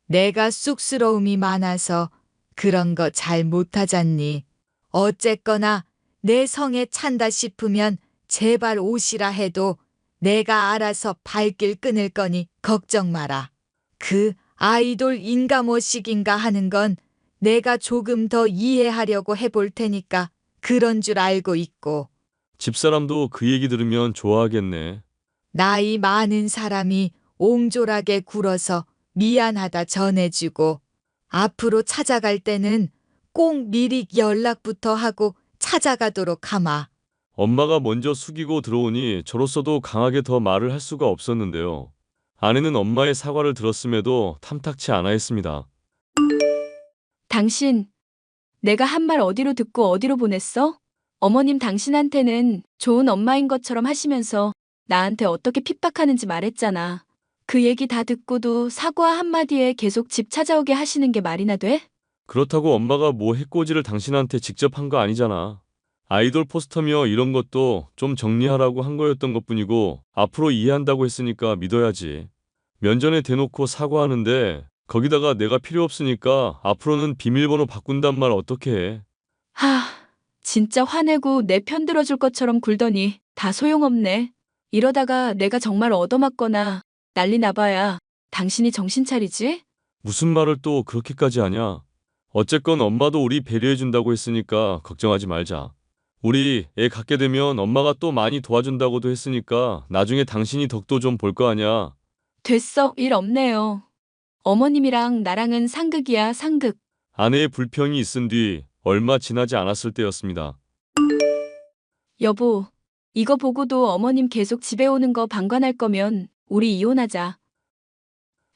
Speaker 8: 내가 쑥스러움이 많아서 그런 거 잘 못하잖니. 어쨌거나 내 성에 찬다 싶으면 제발 오시라 해도 내가 알아서 발길 끊을 거니 걱정 마라. 그 아이돌 인가뭐식인가 하는 건 내가 조금 더 이해하려고 해볼 테니까 그런 줄 알고 있고.
Speaker 7: 집사람도 그 얘기 들으면 좋아하겠네.
Speaker 8: 나이 많은 사람이 옹졸하게 굴어서 미안하다 전해주고 앞으로 찾아갈 때는 꼭 미리 연락부터 하고 찾아가도록 하마.
Speaker 7: 엄마가 먼저 숙이고 들어오니 저로서도 강하게 더 말을 할 수가 없었는데요. 아내는 엄마의 사과를 들었음에도 탐탁치 않아 했습니다.
Speaker 1: 당신, 내가 한 말 어디로 듣고 어디로 보냈어? 어머님 당신한테는 좋은 엄마인 것처럼 하시면서 나한테 어떻게 핍박하는지 말했잖아. 그 얘기 다 듣고도 사과 한마디에 계속 집 찾아오게 하시는 게 말이나 돼?
Speaker 7: 그렇다고 엄마가 뭐 해코지를 당신한테 직접 한 거 아니잖아. 아이돌 포스터며 이런 것도 좀 정리하라고 한 거였던 것뿐이고 앞으로 이해한다고 했으니까 믿어야지. 면전에 대놓고 사과하는데 거기다가 내가 필요 없으니까 앞으로는 비밀번호 바꾼단 말 어떻게 해.
Speaker 1: 하, 진짜 화내고 내 편 들어줄 것처럼 굴더니 다 소용없네. 이러다가 내가 정말 얻어맞거나 난리 나봐야 당신이 정신 차리지?
Speaker 7: 무슨 말을 또 그렇게까지 하냐. 어쨌건 엄마도 우리 배려해준다고 했으니까 걱정하지 말자. 우리 애 갖게 되면 엄마가 또 많이 도와준다고도 했으니까 나중에 당신이 덕도 좀 볼 거 아냐.
Speaker 1: 됐어, 일 없네요. 어머님이랑 나랑은 상극이야, 상극.
Speaker 7: 아내의 불평이 있은 뒤 얼마 지나지 않았을 때였습니다.
Speaker 1: 여보, 이거 보고도 어머님 계속 집에 오는 거 방관할 거면 우리 이혼하자.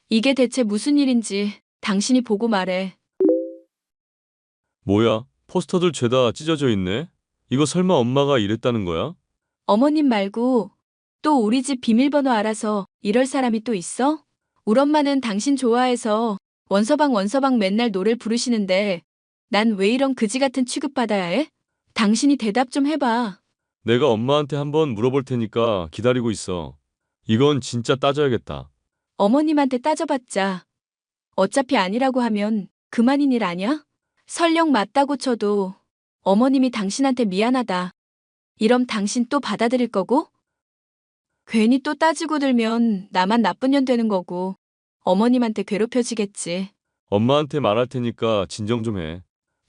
Speaker 1: 이게 대체 무슨 일인지 당신이 보고 말해.
Speaker 7: 뭐야, 포스터들 죄다 찢어져 있네? 이거 설마 엄마가 이랬다는 거야?
Speaker 1: 어머님 말고 또 우리 집 비밀번호 알아서 이럴 사람이 또 있어? 우리 엄마는 당신 좋아해서 원서방 맨날 노래를 부르시는데 난 왜 이런 그지 같은 취급받아야 해? 당신이 대답 좀 해봐.
Speaker 7: 내가 엄마한테 한번 물어볼 테니까 기다리고 있어. 이건 진짜 따져야겠다.
Speaker 1: 어머님한테 따져봤자 어차피 아니라고 하면 그만인 일 아냐? 설령 맞다고 쳐도 어머님이 당신한테 미안하다. 이럼 당신 또 받아들일 거고? 괜히 또 따지고 들면 나만 나쁜 년 되는 거고 어머님한테 괴롭혀지겠지.
Speaker 7: 엄마한테 말할 테니까 진정 좀 해.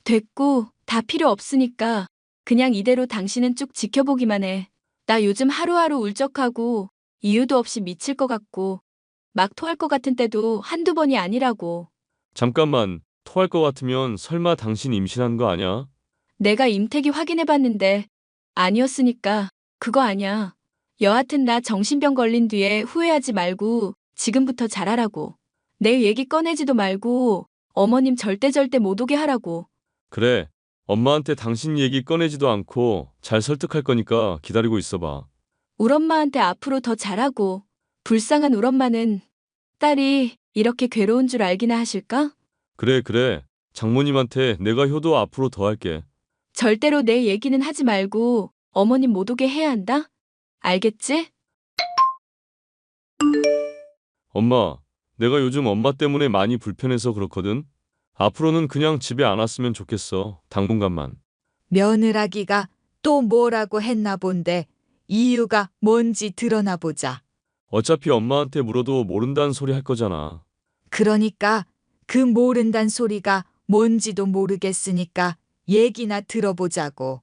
Speaker 1: 됐고 다 필요 없으니까 그냥 이대로 당신은 쭉 지켜보기만 해. 나 요즘 하루하루 울적하고 이유도 없이 미칠 것 같고 막 토할 것 같은 때도 한두 번이 아니라고.
Speaker 7: 잠깐만, 토할 것 같으면 설마 당신 임신한 거 아냐?
Speaker 1: 내가 임태기 확인해봤는데 아니었으니까 그거 아냐. 여하튼 나 정신병 걸린 뒤에 후회하지 말고 지금부터 잘하라고. 내 얘기 꺼내지도 말고 어머님 절대 못 오게 하라고.
Speaker 7: 그래, 엄마한테 당신 얘기 꺼내지도 않고 잘 설득할 거니까 기다리고 있어봐.
Speaker 1: 울 엄마한테 앞으로 더 잘하고 불쌍한 울 엄마는 딸이 이렇게 괴로운 줄 알기나 하실까?
Speaker 7: 그래. 장모님한테 내가 효도 앞으로 더 할게.
Speaker 1: 절대로 내 얘기는 하지 말고 어머님 못 오게 해야 한다? 알겠지?
Speaker 7: 엄마, 내가 요즘 엄마 때문에 많이 불편해서 그렇거든. 앞으로는 그냥 집에 안 왔으면 좋겠어. 당분간만.
Speaker 8: 며느라기가 또 뭐라고 했나 본데 이유가 뭔지 드러나 보자.
Speaker 7: 어차피 엄마한테 물어도 모른다는 소리 할 거잖아.
Speaker 8: 그러니까 그 모른단 소리가 뭔지도 모르겠으니까 얘기나 들어보자고.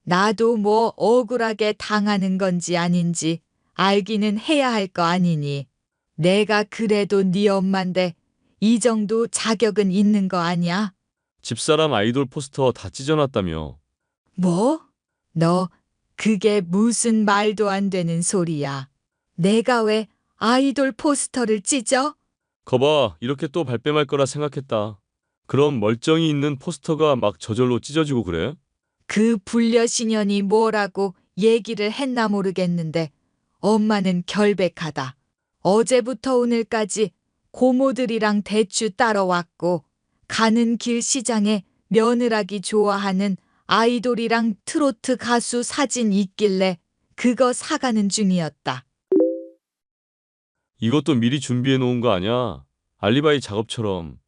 Speaker 8: 나도 뭐 억울하게 당하는 건지 아닌지 알기는 해야 할 거 아니니. 내가 그래도 네 엄만데 이 정도 자격은 있는 거 아니야?
Speaker 7: 집사람 아이돌 포스터 다 찢어놨다며.
Speaker 8: 뭐? 너 그게 무슨 말도 안 되는 소리야. 내가 왜 아이돌 포스터를 찢어?
Speaker 7: 거봐, 이렇게 또 발뺌할 거라 생각했다. 그럼 멀쩡히 있는 포스터가 막 저절로 찢어지고 그래?
Speaker 8: 그 불려신년이 뭐라고 얘기를 했나 모르겠는데 엄마는 결백하다. 어제부터 오늘까지 고모들이랑 대추 따러왔고 가는 길 시장에 며느라기 좋아하는 아이돌이랑 트로트 가수 사진 있길래 그거 사가는 중이었다.
Speaker 7: 이것도 미리 준비해 놓은 거 아니야? 알리바이 작업처럼.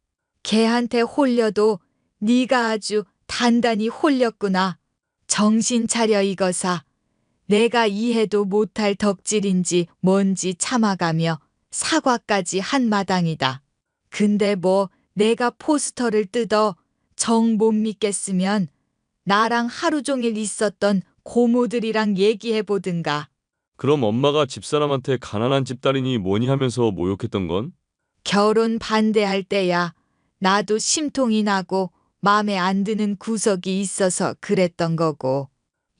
Speaker 8: 걔한테 홀려도 네가 아주 단단히 홀렸구나. 정신 차려 이거사. 내가 이해도 못할 덕질인지 뭔지 참아가며 사과까지 한 마당이다. 근데 뭐 내가 포스터를 뜯어 정 못 믿겠으면 나랑 하루 종일 있었던 고모들이랑 얘기해보든가.
Speaker 7: 그럼 엄마가 집사람한테 가난한 집딸이니 뭐니 하면서 모욕했던 건?
Speaker 8: 결혼 반대할 때야 나도 심통이 나고 맘에 안 드는 구석이 있어서 그랬던 거고.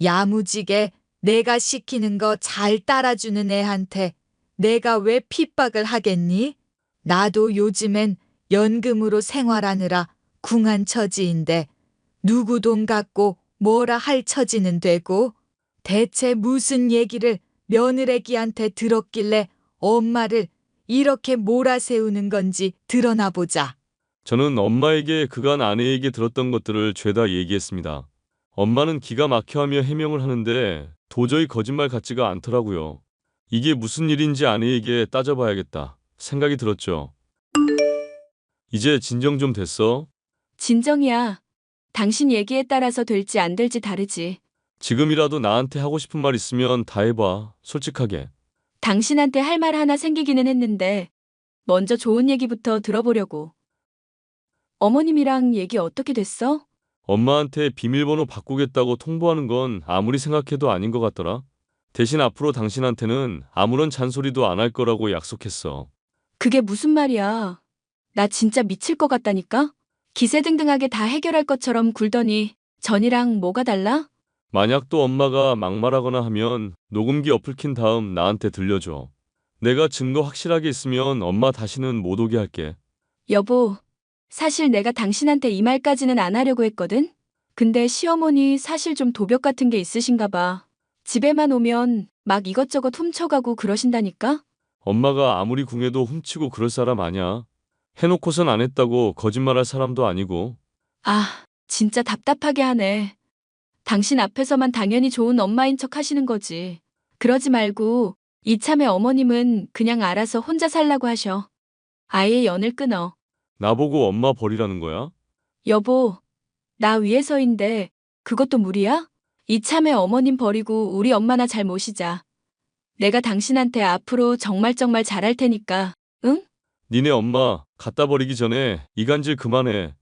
Speaker 8: 야무지게 내가 시키는 거 잘 따라주는 애한테 내가 왜 핍박을 하겠니? 나도 요즘엔 연금으로 생활하느라 궁한 처지인데 누구 돈 갖고 뭐라 할 처지는 되고 대체 무슨 얘기를 며느리한테 들었길래 엄마를 이렇게 몰아세우는 건지 드러나 보자.
Speaker 7: 저는 엄마에게 그간 아내에게 들었던 것들을 죄다 얘기했습니다. 엄마는 기가 막혀하며 해명을 하는데 도저히 거짓말 같지가 않더라고요. 이게 무슨 일인지 아내에게 따져봐야겠다 생각이 들었죠. 이제 진정 좀 됐어?
Speaker 1: 진정이야. 당신 얘기에 따라서 될지 안 될지 다르지.
Speaker 7: 지금이라도 나한테 하고 싶은 말 있으면 다 해봐. 솔직하게.
Speaker 1: 당신한테 할 말 하나 생기기는 했는데 먼저 좋은 얘기부터 들어보려고. 어머님이랑 얘기 어떻게 됐어?
Speaker 7: 엄마한테 비밀번호 바꾸겠다고 통보하는 건 아무리 생각해도 아닌 것 같더라. 대신 앞으로 당신한테는 아무런 잔소리도 안 할 거라고 약속했어.
Speaker 1: 그게 무슨 말이야. 나 진짜 미칠 것 같다니까? 기세등등하게 다 해결할 것처럼 굴더니 전이랑 뭐가 달라?
Speaker 7: 만약 또 엄마가 막말하거나 하면 녹음기 어플 킨 다음 나한테 들려줘. 내가 증거 확실하게 있으면 엄마 다시는 못 오게 할게.
Speaker 1: 여보, 사실 내가 당신한테 이 말까지는 안 하려고 했거든? 근데 시어머니 사실 좀 도벽 같은 게 있으신가 봐. 집에만 오면 막 이것저것 훔쳐가고 그러신다니까?
Speaker 7: 엄마가 아무리 궁해도 훔치고 그럴 사람 아니야. 해놓고선 안 했다고 거짓말할 사람도 아니고.
Speaker 1: 아, 진짜 답답하게 하네. 당신 앞에서만 당연히 좋은 엄마인 척 하시는 거지. 그러지 말고 이참에 어머님은 그냥 알아서 혼자 살라고 하셔. 아예 연을 끊어.
Speaker 7: 나보고 엄마 버리라는 거야?
Speaker 1: 여보, 나 위에서인데 그것도 무리야? 이참에 어머님 버리고 우리 엄마나 잘 모시자. 내가 당신한테 앞으로 정말 잘할 테니까, 응?
Speaker 7: 니네 엄마 갖다 버리기 전에 이간질 그만해.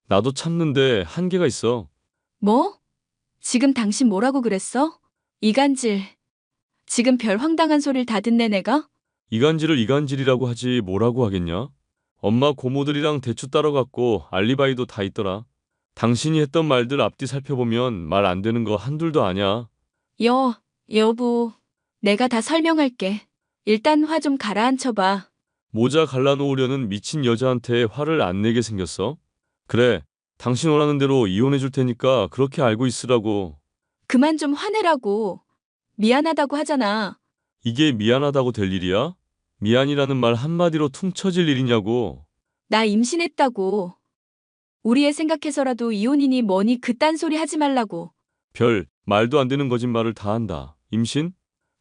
Speaker 7: 나도 참는데 한계가 있어.
Speaker 1: 뭐? 지금 당신 뭐라고 그랬어? 이간질. 지금 별 황당한 소리를 다 듣네 내가?
Speaker 7: 이간질을 이간질이라고 하지 뭐라고 하겠냐? 엄마 고모들이랑 대추 따러 갔고 알리바이도 다 있더라. 당신이 했던 말들 앞뒤 살펴보면 말 안 되는 거 한둘도 아냐.
Speaker 1: 여보. 내가 다 설명할게. 일단 화 좀 가라앉혀봐.
Speaker 7: 모자 갈라놓으려는 미친 여자한테 화를 안 내게 생겼어? 그래, 당신 원하는 대로 이혼해 줄 테니까 그렇게 알고 있으라고.
Speaker 1: 그만 좀 화내라고. 미안하다고 하잖아.
Speaker 7: 이게 미안하다고 될 일이야? 미안이라는 말 한마디로 퉁쳐질 일이냐고.
Speaker 1: 나 임신했다고. 우리 애 생각해서라도 이혼이니 뭐니 그딴 소리 하지 말라고.
Speaker 7: 별, 말도 안 되는 거짓말을 다 한다. 임신?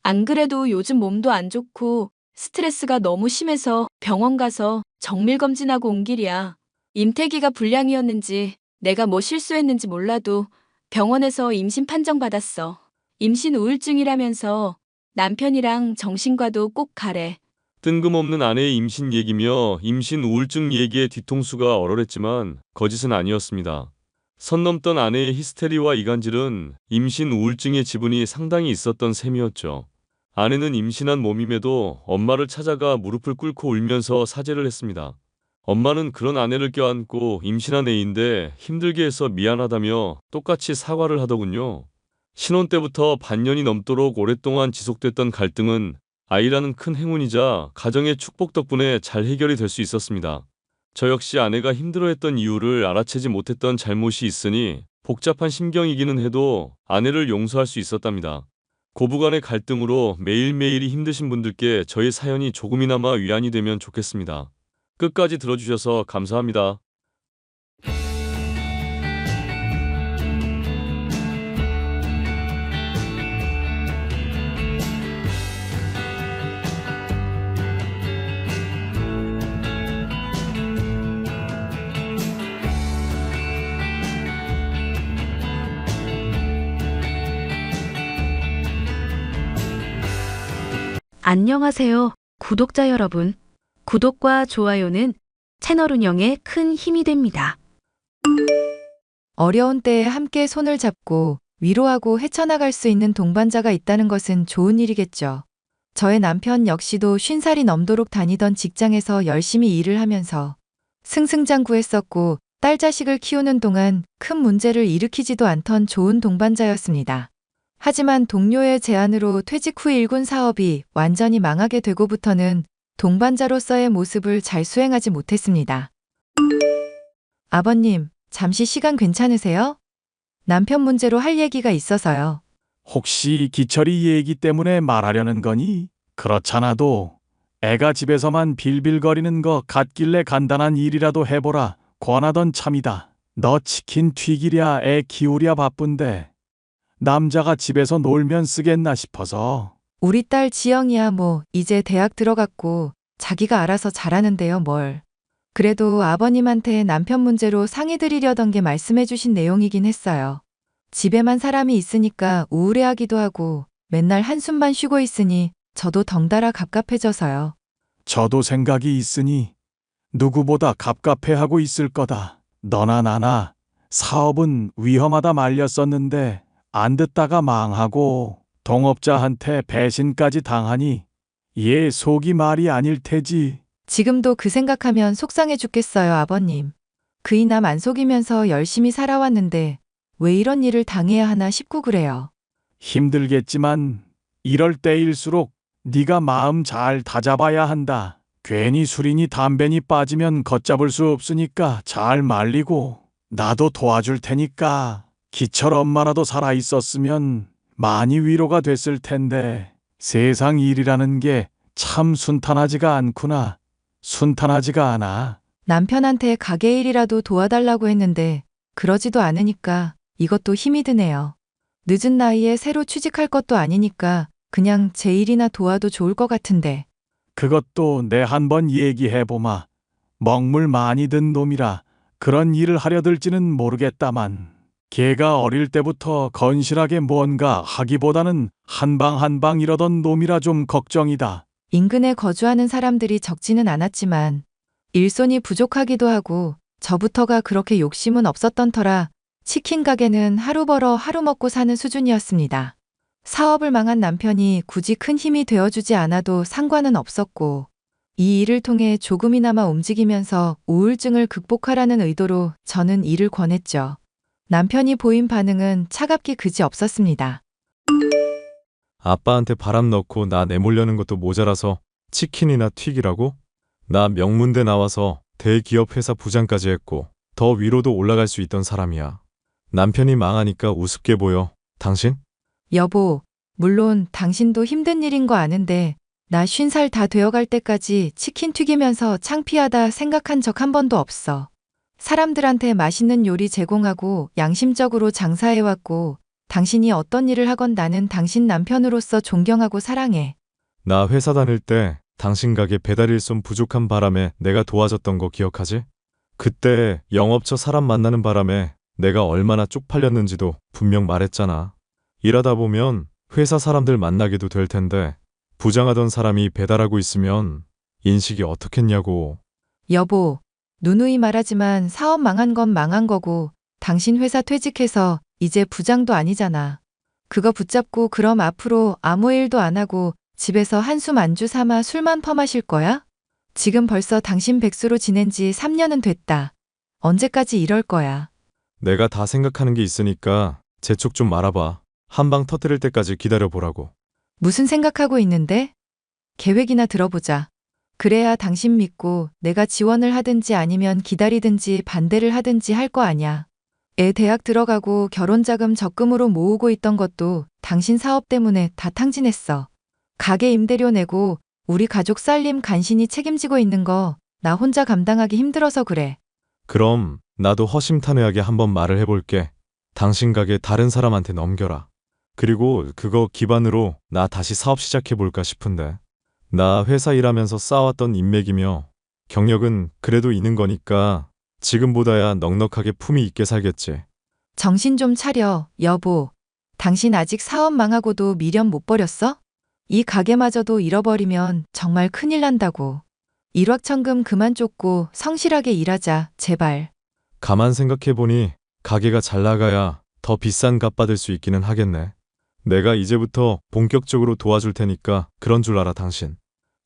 Speaker 1: 안 그래도 요즘 몸도 안 좋고 스트레스가 너무 심해서 병원 가서 정밀검진하고 온 길이야. 임태기가 불량이었는지 내가 뭐 실수했는지 몰라도 병원에서 임신 판정받았어. 임신 우울증이라면서 남편이랑 정신과도 꼭 가래.
Speaker 7: 뜬금없는 아내의 임신 얘기며 임신 우울증 얘기에 뒤통수가 얼얼했지만 거짓은 아니었습니다. 선 넘던 아내의 히스테리와 이간질은 임신 우울증의 지분이 상당히 있었던 셈이었죠. 아내는 임신한 몸임에도 엄마를 찾아가 무릎을 꿇고 울면서 사죄를 했습니다. 엄마는 그런 아내를 껴안고 임신한 애인데 힘들게 해서 미안하다며 똑같이 사과를 하더군요. 신혼 때부터 반년이 넘도록 오랫동안 지속됐던 갈등은 아이라는 큰 행운이자 가정의 축복 덕분에 잘 해결이 될 수 있었습니다. 저 역시 아내가 힘들어했던 이유를 알아채지 못했던 잘못이 있으니 복잡한 심경이기는 해도 아내를 용서할 수 있었답니다. 고부간의 갈등으로 매일매일이 힘드신 분들께 저의 사연이 조금이나마 위안이 되면 좋겠습니다. 끝까지 들어주셔서 감사합니다.
Speaker 9: 안녕하세요, 구독자 여러분. 구독과 좋아요는 채널 운영에 큰 힘이 됩니다.
Speaker 4: 어려운 때에 함께 손을 잡고 위로하고 헤쳐나갈 수 있는 동반자가 있다는 것은 좋은 일이겠죠. 저의 남편 역시도 50살이 넘도록 다니던 직장에서 열심히 일을 하면서 승승장구했었고 딸 자식을 키우는 동안 큰 문제를 일으키지도 않던 좋은 동반자였습니다. 하지만 동료의 제안으로 퇴직 후 일군 사업이 완전히 망하게 되고부터는 동반자로서의 모습을 잘 수행하지 못했습니다. 아버님, 잠시 시간 괜찮으세요? 남편 문제로 할 얘기가 있어서요.
Speaker 10: 혹시 기철이 얘기 때문에 말하려는 거니? 그렇잖아도 애가 집에서만 빌빌거리는 거 같길래 간단한 일이라도 해보라 권하던 참이다. 너 치킨 튀기랴 애 키우랴 바쁜데 남자가 집에서 놀면 쓰겠나 싶어서.
Speaker 4: 우리 딸 지영이야 뭐 이제 대학 들어갔고 자기가 알아서 잘하는데요 뭘. 그래도 아버님한테 남편 문제로 상의 드리려던 게 말씀해 주신 내용이긴 했어요. 집에만 사람이 있으니까 우울해하기도 하고 맨날 한숨만 쉬고 있으니 저도 덩달아 갑갑해져서요.
Speaker 10: 저도 생각이 있으니 누구보다 갑갑해하고 있을 거다. 너나 나나 사업은 위험하다 말렸었는데 안 듣다가 망하고 동업자한테 배신까지 당하니 얘 속이 말이 아닐 테지.
Speaker 4: 지금도 그 생각하면 속상해 죽겠어요, 아버님. 그이 남 안 속이면서 열심히 살아왔는데 왜 이런 일을 당해야 하나 싶고 그래요.
Speaker 10: 힘들겠지만 이럴 때일수록 네가 마음 잘 다잡아야 한다. 괜히 술이니 담배니 빠지면 걷잡을 수 없으니까 잘 말리고 나도 도와줄 테니까 기철 엄마라도 살아 있었으면 많이 위로가 됐을 텐데 세상 일이라는 게 참 순탄하지가 않구나. 순탄하지가 않아.
Speaker 4: 남편한테 가게 일이라도 도와달라고 했는데 그러지도 않으니까 이것도 힘이 드네요. 늦은 나이에 새로 취직할 것도 아니니까 그냥 제 일이나 도와도 좋을 것 같은데.
Speaker 10: 그것도 내 한번 얘기해보마. 먹물 많이 든 놈이라 그런 일을 하려 들지는 모르겠다만 걔가 어릴 때부터 건실하게 뭔가 하기보다는 한방 한방 이러던 놈이라 좀 걱정이다.
Speaker 4: 인근에 거주하는 사람들이 적지는 않았지만 일손이 부족하기도 하고 저부터가 그렇게 욕심은 없었던 터라 치킨 가게는 하루 벌어 하루 먹고 사는 수준이었습니다. 사업을 망한 남편이 굳이 큰 힘이 되어주지 않아도 상관은 없었고 이 일을 통해 조금이나마 움직이면서 우울증을 극복하라는 의도로 저는 일을 권했죠. 남편이 보인 반응은 차갑기 그지 없었습니다.
Speaker 11: 아빠한테 바람 넣고 나 내몰려는 것도 모자라서 치킨이나 튀기라고? 나 명문대 나와서 대기업 회사 부장까지 했고 더 위로도 올라갈 수 있던 사람이야. 남편이 망하니까 우습게 보여. 당신?
Speaker 4: 여보, 물론 당신도 힘든 일인 거 아는데 나 50살 다 되어갈 때까지 치킨 튀기면서 창피하다 생각한 적 한 번도 없어. 사람들한테 맛있는 요리 제공하고 양심적으로 장사해왔고 당신이 어떤 일을 하건 나는 당신 남편으로서 존경하고 사랑해.
Speaker 11: 나 회사 다닐 때 당신 가게 배달 일손 부족한 바람에 내가 도와줬던 거 기억하지? 그때 영업처 사람 만나는 바람에 내가 얼마나 쪽팔렸는지도 분명 말했잖아. 일하다 보면 회사 사람들 만나게도 될 텐데 부장하던 사람이 배달하고 있으면 인식이 어떻겠냐고.
Speaker 4: 여보, 누누이 말하지만 사업 망한 건 망한 거고 당신 회사 퇴직해서 이제 부장도 아니잖아. 그거 붙잡고 그럼 앞으로 아무 일도 안 하고 집에서 한숨 안주 삼아 술만 퍼마실 거야? 지금 벌써 당신 백수로 지낸 지 3년은 됐다. 언제까지 이럴 거야?
Speaker 11: 내가 다 생각하는 게 있으니까 재촉 좀 말아봐. 한 방 터뜨릴 때까지 기다려보라고.
Speaker 4: 무슨 생각하고 있는데? 계획이나 들어보자. 그래야 당신 믿고 내가 지원을 하든지 아니면 기다리든지 반대를 하든지 할 거 아냐. 애 대학 들어가고 결혼자금 적금으로 모으고 있던 것도 당신 사업 때문에 다 탕진했어. 가게 임대료 내고 우리 가족 살림 간신히 책임지고 있는 거 나 혼자 감당하기 힘들어서 그래.
Speaker 11: 그럼 나도 허심탄회하게 한번 말을 해볼게. 당신 가게 다른 사람한테 넘겨라. 그리고 그거 기반으로 나 다시 사업 시작해볼까 싶은데. 나 회사 일하면서 쌓아왔던 인맥이며 경력은 그래도 있는 거니까 지금보다야 넉넉하게 품위 있게 살겠지.
Speaker 4: 정신 좀 차려, 여보. 당신 아직 사업 망하고도 미련 못 버렸어? 이 가게마저도 잃어버리면 정말 큰일 난다고. 일확천금 그만 쫓고 성실하게 일하자, 제발.
Speaker 11: 가만 생각해보니 가게가 잘 나가야 더 비싼 값 받을 수 있기는 하겠네. 내가 이제부터 본격적으로 도와줄 테니까 그런 줄 알아, 당신.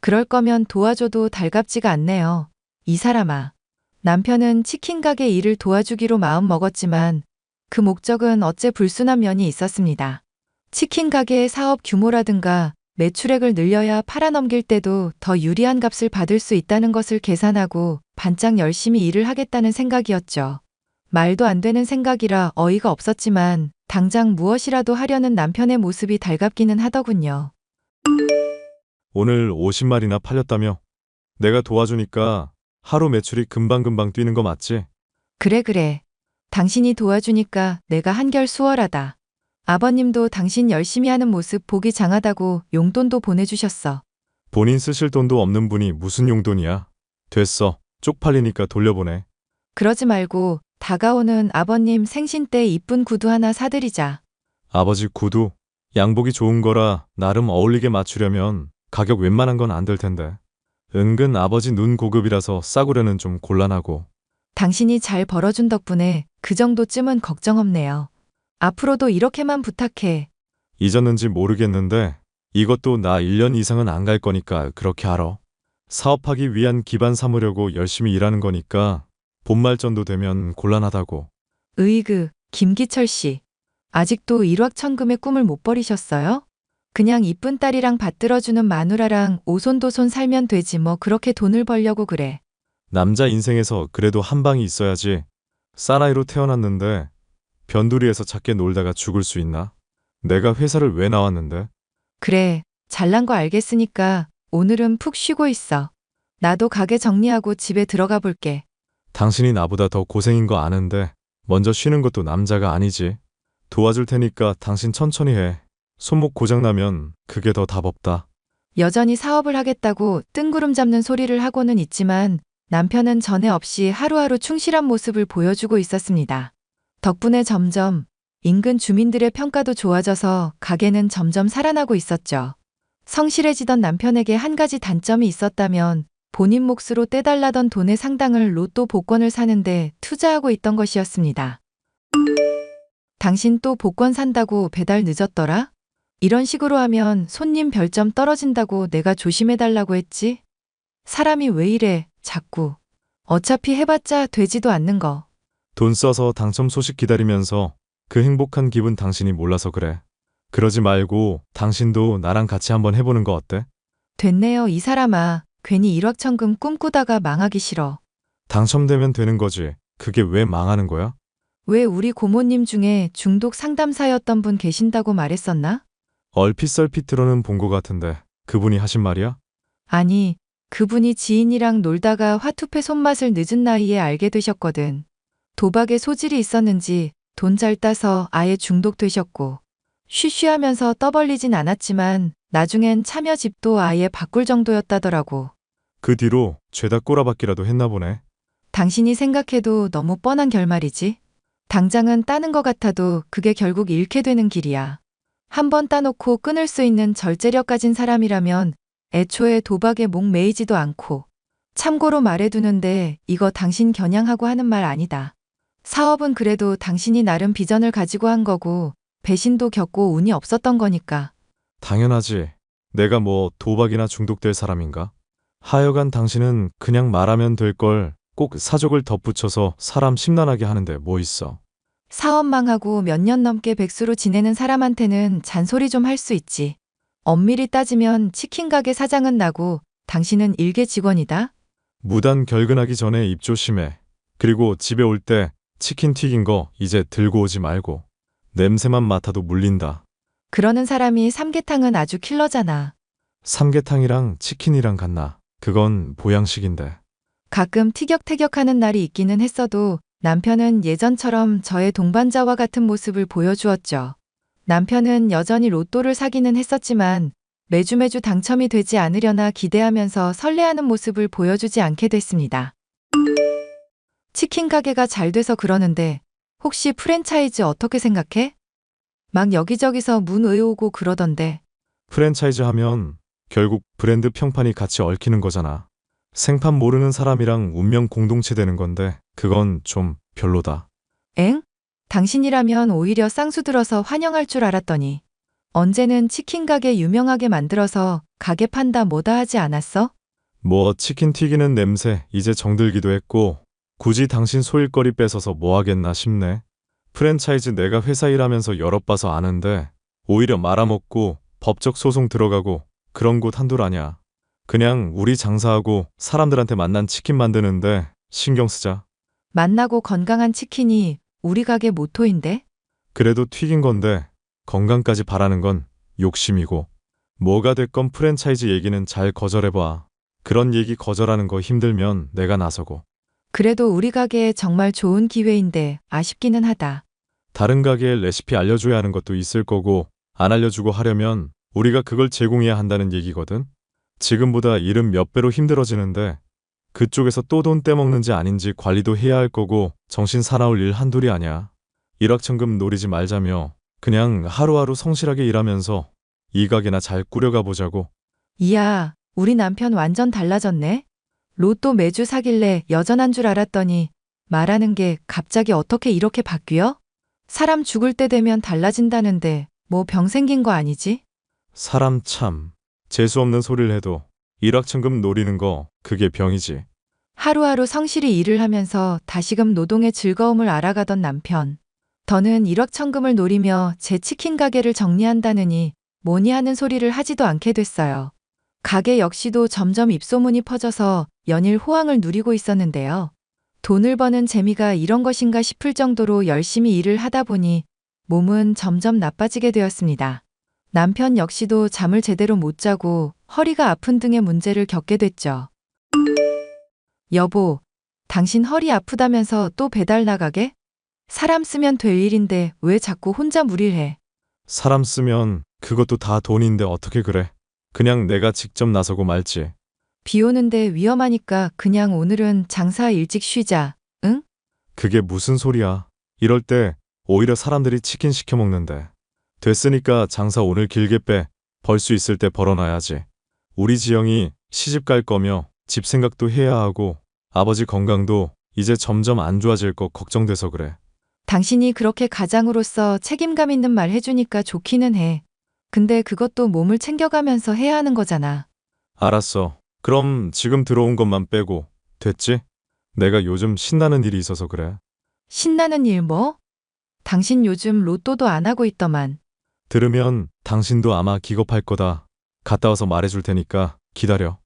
Speaker 4: 그럴 거면 도와줘도 달갑지가 않네요. 이 사람아. 남편은 치킨 가게 일을 도와주기로 마음 먹었지만 그 목적은 어째 불순한 면이 있었습니다. 치킨 가게의 사업 규모라든가 매출액을 늘려야 팔아넘길 때도 더 유리한 값을 받을 수 있다는 것을 계산하고 반짝 열심히 일을 하겠다는 생각이었죠. 말도 안 되는 생각이라 어이가 없었지만 당장 무엇이라도 하려는 남편의 모습이 달갑기는 하더군요.
Speaker 11: 오늘 50마리나 팔렸다며? 내가 도와주니까 하루 매출이 금방금방 뛰는 거 맞지?
Speaker 4: 그래. 당신이 도와주니까 내가 한결 수월하다. 아버님도 당신 열심히 하는 모습 보기 장하다고 용돈도 보내주셨어.
Speaker 11: 본인 쓰실 돈도 없는 분이 무슨 용돈이야? 됐어. 쪽팔리니까 돌려보내.
Speaker 4: 그러지 말고 다가오는 아버님 생신 때 이쁜 구두 하나 사드리자.
Speaker 11: 아버지 구두, 양복이 좋은 거라 나름 어울리게 맞추려면 가격 웬만한 건 안 될 텐데. 은근 아버지 눈 고급이라서 싸구려는 좀 곤란하고.
Speaker 4: 당신이 잘 벌어준 덕분에 그 정도쯤은 걱정 없네요. 앞으로도 이렇게만 부탁해.
Speaker 11: 잊었는지 모르겠는데 이것도 나 1년 이상은 안 갈 거니까 그렇게 알아. 사업하기 위한 기반 삼으려고 열심히 일하는 거니까 봄말 전도 되면 곤란하다고.
Speaker 4: 으이그, 김기철 씨. 아직도 일확천금의 꿈을 못 버리셨어요? 그냥 이쁜 딸이랑 받들어주는 마누라랑 오손도손 살면 되지 뭐 그렇게 돈을 벌려고 그래.
Speaker 11: 남자 인생에서 그래도 한 방이 있어야지. 사나이로 태어났는데 변두리에서 작게 놀다가 죽을 수 있나? 내가 회사를 왜 나왔는데?
Speaker 4: 그래, 잘난 거 알겠으니까 오늘은 푹 쉬고 있어. 나도 가게 정리하고 집에 들어가 볼게.
Speaker 11: 당신이 나보다 더 고생인 거 아는데 먼저 쉬는 것도 남자가 아니지. 도와줄 테니까 당신 천천히 해. 손목 고장나면 그게 더 답 없다.
Speaker 4: 여전히 사업을 하겠다고 뜬구름 잡는 소리를 하고는 있지만 남편은 전에 없이 하루하루 충실한 모습을 보여주고 있었습니다. 덕분에 점점 인근 주민들의 평가도 좋아져서 가게는 점점 살아나고 있었죠. 성실해지던 남편에게 한 가지 단점이 있었다면 본인 몫으로 떼달라던 돈의 상당을 로또 복권을 사는데 투자하고 있던 것이었습니다. 당신 또 복권 산다고 배달 늦었더라? 이런 식으로 하면 손님 별점 떨어진다고 내가 조심해달라고 했지? 사람이 왜 이래, 자꾸. 어차피 해봤자 되지도 않는 거.
Speaker 11: 돈 써서 당첨 소식 기다리면서 그 행복한 기분 당신이 몰라서 그래. 그러지 말고 당신도 나랑 같이 한번 해보는 거 어때?
Speaker 4: 됐네요, 이 사람아. 괜히 일확천금 꿈꾸다가 망하기 싫어.
Speaker 11: 당첨되면 되는 거지. 그게 왜 망하는 거야?
Speaker 4: 왜 우리 고모님 중에 중독 상담사였던 분 계신다고 말했었나?
Speaker 11: 얼핏설핏 들어는 본 거 같은데 그분이 하신 말이야?
Speaker 4: 아니, 그분이 지인이랑 놀다가 화투패 손맛을 늦은 나이에 알게 되셨거든. 도박에 소질이 있었는지 돈 잘 따서 아예 중독되셨고 쉬쉬하면서 떠벌리진 않았지만 나중엔 참여 집도 아예 바꿀 정도였다더라고.
Speaker 11: 그 뒤로 죄다 꼬라박기라도 했나 보네.
Speaker 4: 당신이 생각해도 너무 뻔한 결말이지. 당장은 따는 것 같아도 그게 결국 잃게 되는 길이야. 한번 따놓고 끊을 수 있는 절제력 가진 사람이라면 애초에 도박에 목 매이지도 않고. 참고로 말해두는데 이거 당신 겨냥하고 하는 말 아니다. 사업은 그래도 당신이 나름 비전을 가지고 한 거고 배신도 겪고 운이 없었던 거니까.
Speaker 11: 당연하지. 내가 뭐 도박이나 중독될 사람인가? 하여간 당신은 그냥 말하면 될 걸 꼭 사족을 덧붙여서 사람 심란하게 하는데 뭐 있어.
Speaker 4: 사업 망하고 몇 년 넘게 백수로 지내는 사람한테는 잔소리 좀 할 수 있지. 엄밀히 따지면 치킨 가게 사장은 나고 당신은 일개 직원이다?
Speaker 11: 무단 결근하기 전에 입 조심해. 그리고 집에 올 때 치킨 튀긴 거 이제 들고 오지 말고. 냄새만 맡아도 물린다.
Speaker 4: 그러는 사람이 삼계탕은 아주 킬러잖아.
Speaker 11: 삼계탕이랑 치킨이랑 같나? 그건 보양식인데.
Speaker 4: 가끔 티격태격하는 날이 있기는 했어도 남편은 예전처럼 저의 동반자와 같은 모습을 보여주었죠. 남편은 여전히 로또를 사기는 했었지만 매주 당첨이 되지 않으려나 기대하면서 설레하는 모습을 보여주지 않게 됐습니다. 치킨 가게가 잘 돼서 그러는데 혹시 프랜차이즈 어떻게 생각해? 막 여기저기서 문 의오고 그러던데.
Speaker 11: 프랜차이즈 하면 결국 브랜드 평판이 같이 얽히는 거잖아. 생판 모르는 사람이랑 운명 공동체 되는 건데 그건 좀 별로다.
Speaker 4: 엥? 당신이라면 오히려 쌍수 들어서 환영할 줄 알았더니 언제는 치킨 가게 유명하게 만들어서 가게 판다 뭐다 하지 않았어?
Speaker 11: 뭐 치킨 튀기는 냄새 이제 정들기도 했고 굳이 당신 소일거리 뺏어서 뭐 하겠나 싶네. 프랜차이즈 내가 회사 일하면서 여러 봐서 아는데 오히려 말아먹고 법적 소송 들어가고 그런 곳 한둘 아냐. 그냥 우리 장사하고 사람들한테 맛난 치킨 만드는데 신경 쓰자.
Speaker 4: 맛나고 건강한 치킨이 우리 가게 모토인데?
Speaker 11: 그래도 튀긴 건데 건강까지 바라는 건 욕심이고 뭐가 됐건 프랜차이즈 얘기는 잘 거절해봐. 그런 얘기 거절하는 거 힘들면 내가 나서고.
Speaker 4: 그래도 우리 가게에 정말 좋은 기회인데 아쉽기는 하다.
Speaker 11: 다른 가게에 레시피 알려줘야 하는 것도 있을 거고 안 알려주고 하려면 우리가 그걸 제공해야 한다는 얘기거든. 지금보다 일은 몇 배로 힘들어지는데 그쪽에서 또 돈 떼먹는지 아닌지 관리도 해야 할 거고 정신 사나울 일 한둘이 아니야. 일확천금 노리지 말자며 그냥 하루하루 성실하게 일하면서 이 가게나 잘 꾸려가 보자고.
Speaker 4: 이야, 우리 남편 완전 달라졌네. 로또 매주 사길래 여전한 줄 알았더니 말하는 게 갑자기 어떻게 이렇게 바뀌어? 사람 죽을 때 되면 달라진다는데 뭐 병 생긴 거 아니지?
Speaker 11: 사람 참 재수없는 소리를 해도 일확천금 노리는 거 그게 병이지.
Speaker 4: 하루하루 성실히 일을 하면서 다시금 노동의 즐거움을 알아가던 남편. 더는 일확천금을 노리며 제 치킨 가게를 정리한다느니 뭐니 하는 소리를 하지도 않게 됐어요. 가게 역시도 점점 입소문이 퍼져서 연일 호황을 누리고 있었는데요. 돈을 버는 재미가 이런 것인가 싶을 정도로 열심히 일을 하다 보니 몸은 점점 나빠지게 되었습니다. 남편 역시도 잠을 제대로 못 자고 허리가 아픈 등의 문제를 겪게 됐죠. 여보, 당신 허리 아프다면서 또 배달 나가게? 사람 쓰면 될 일인데 왜 자꾸 혼자 무리를 해?
Speaker 11: 사람 쓰면 그것도 다 돈인데 어떻게 그래. 그냥 내가 직접 나서고 말지.
Speaker 4: 비 오는데 위험하니까 그냥 오늘은 장사 일찍 쉬자, 응?
Speaker 11: 그게 무슨 소리야. 이럴 때 오히려 사람들이 치킨 시켜 먹는데. 됐으니까 장사 오늘 길게 빼. 벌 수 있을 때 벌어놔야지. 우리 지영이 시집 갈 거며 집 생각도 해야 하고 아버지 건강도 이제 점점 안 좋아질 거 걱정돼서 그래.
Speaker 4: 당신이 그렇게 가장으로서 책임감 있는 말 해주니까 좋기는 해. 근데 그것도 몸을 챙겨가면서 해야 하는 거잖아.
Speaker 11: 알았어. 그럼 지금 들어온 것만 빼고 됐지? 내가 요즘 신나는 일이 있어서 그래.
Speaker 4: 신나는 일 뭐? 당신 요즘 로또도 안 하고 있더만.
Speaker 11: 들으면 당신도 아마 기겁할 거다. 갔다 와서 말해줄 테니까 기다려.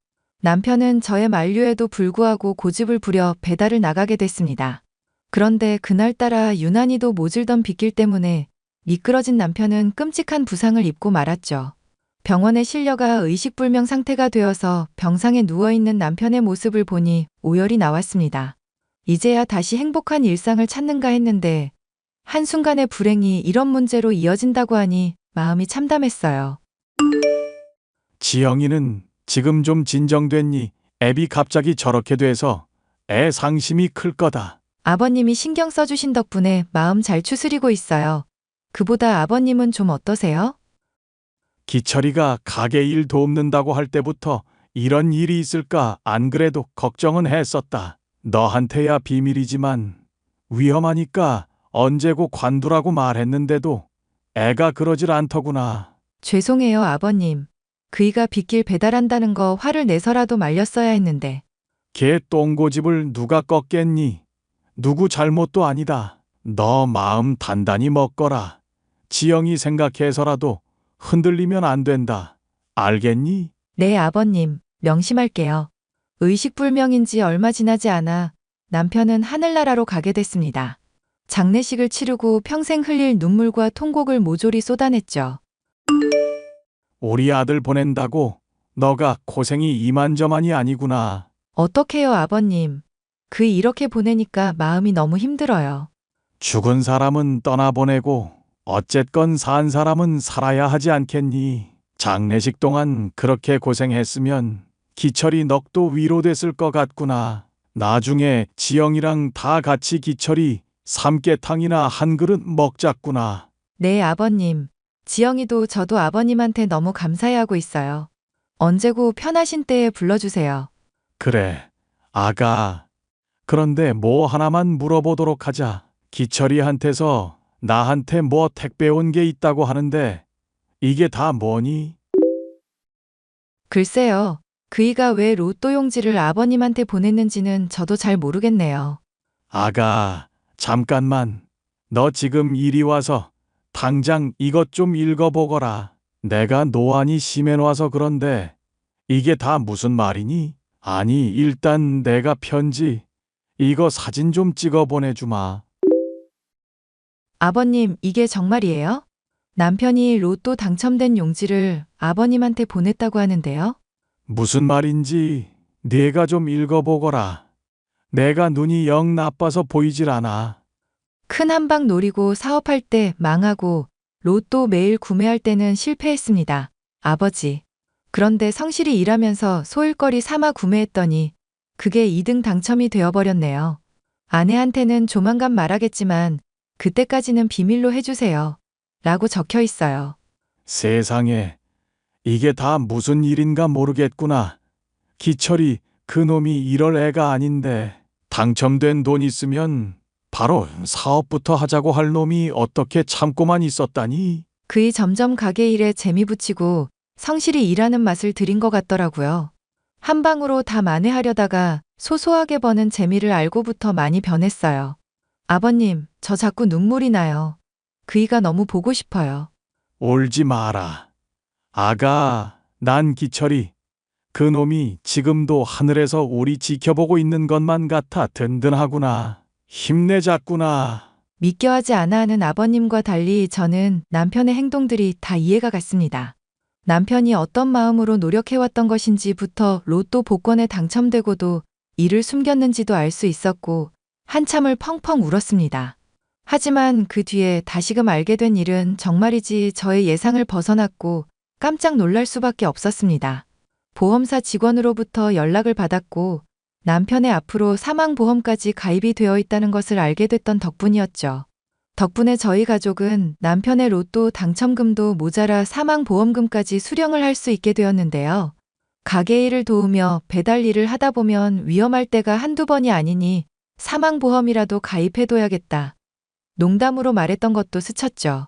Speaker 4: 남편은 저의 만류에도 불구하고 고집을 부려 배달을 나가게 됐습니다. 그런데 그날따라 유난히도 모질던 빗길 때문에 미끄러진 남편은 끔찍한 부상을 입고 말았죠. 병원에 실려가 의식불명 상태가 되어서 병상에 누워있는 남편의 모습을 보니 오열이 나왔습니다. 이제야 다시 행복한 일상을 찾는가 했는데 한순간의 불행이 이런 문제로 이어진다고 하니 마음이 참담했어요.
Speaker 10: 지영이는 지금 좀 진정됐니? 애비 갑자기 저렇게 돼서 애 상심이 클 거다.
Speaker 4: 아버님이 신경 써주신 덕분에 마음 잘 추스리고 있어요. 그보다 아버님은 좀 어떠세요?
Speaker 10: 기철이가 가게 일 돕는다고 할 때부터 이런 일이 있을까 안 그래도 걱정은 했었다. 너한테야 비밀이지만 위험하니까 언제고 관두라고 말했는데도 애가 그러질 않더구나.
Speaker 4: 죄송해요, 아버님. 그이가 빗길 배달한다는 거 화를 내서라도 말렸어야 했는데.
Speaker 10: 걔 똥고집을 누가 꺾겠니? 누구 잘못도 아니다. 너 마음 단단히 먹거라. 지영이 생각해서라도 흔들리면 안 된다. 알겠니?
Speaker 4: 네, 아버님, 명심할게요. 의식불명인 지 얼마 지나지 않아 남편은 하늘나라로 가게 됐습니다. 장례식을 치르고 평생 흘릴 눈물과 통곡을 모조리 쏟아냈죠.
Speaker 10: 우리 아들 보낸다고 너가 고생이 이만저만이 아니구나.
Speaker 4: 어떡해요, 아버님. 그 이렇게 보내니까 마음이 너무 힘들어요.
Speaker 10: 죽은 사람은 떠나보내고 어쨌건 산 사람은 살아야 하지 않겠니? 장례식 동안 그렇게 고생했으면 기철이 넋도 위로됐을 것 같구나. 나중에 지영이랑 다 같이 기철이 삼계탕이나 한 그릇 먹자꾸나.
Speaker 4: 네, 아버님. 지영이도 저도 아버님한테 너무 감사해하고 있어요. 언제고 편하신 때에 불러주세요.
Speaker 10: 그래, 아가. 그런데 뭐 하나만 물어보도록 하자. 기철이한테서 나한테 뭐 택배 온 게 있다고 하는데 이게 다 뭐니?
Speaker 4: 글쎄요. 그이가 왜 로또 용지를 아버님한테 보냈는지는 저도 잘 모르겠네요.
Speaker 10: 아가, 잠깐만. 너 지금 이리 와서 당장 이것 좀 읽어보거라. 내가 노안이 심해놔서 그런데 이게 다 무슨 말이니? 아니, 일단 내가 편지, 이거 사진 좀 찍어 보내주마.
Speaker 4: 아버님, 이게 정말이에요? 남편이 로또 당첨된 용지를 아버님한테 보냈다고 하는데요.
Speaker 10: 무슨 말인지 네가 좀 읽어보거라. 내가 눈이 영 나빠서 보이질 않아.
Speaker 4: 큰 한방 노리고 사업할 때 망하고 로또 매일 구매할 때는 실패했습니다. 아버지. 그런데 성실히 일하면서 소일거리 삼아 구매했더니 그게 2등 당첨이 되어버렸네요. 아내한테는 조만간 말하겠지만 그때까지는 비밀로 해주세요. 라고 적혀 있어요.
Speaker 10: 세상에, 이게 다 무슨 일인가 모르겠구나. 기철이 그놈이 이럴 애가 아닌데 당첨된 돈 있으면 바로 사업부터 하자고 할 놈이 어떻게 참고만 있었다니?
Speaker 4: 그이 점점 가게 일에 재미 붙이고 성실히 일하는 맛을 들인 것 같더라고요. 한 방으로 다 만회하려다가 소소하게 버는 재미를 알고부터 많이 변했어요. 아버님, 저 자꾸 눈물이 나요. 그이가 너무 보고 싶어요.
Speaker 10: 울지 마라. 아가, 난 기철이 그놈이 지금도 하늘에서 우리 지켜보고 있는 것만 같아 든든하구나. 힘내자꾸나.
Speaker 4: 믿겨 하지 않아 하는 아버님과 달리 저는 남편의 행동들이 다 이해가 갔습니다. 남편이 어떤 마음으로 노력해왔던 것인지부터 로또 복권에 당첨되고도 이를 숨겼는지도 알 수 있었고 한참을 펑펑 울었습니다. 하지만 그 뒤에 다시금 알게 된 일은 정말이지 저의 예상을 벗어났고 깜짝 놀랄 수밖에 없었습니다. 보험사 직원으로부터 연락을 받았고 남편의 앞으로 사망보험까지 가입이 되어 있다는 것을 알게 됐던 덕분이었죠. 덕분에 저희 가족은 남편의 로또 당첨금도 모자라 사망보험금까지 수령을 할 수 있게 되었는데요. 가게 일을 도우며 배달 일을 하다 보면 위험할 때가 한두 번이 아니니 사망보험이라도 가입해둬야겠다. 농담으로 말했던 것도 스쳤죠.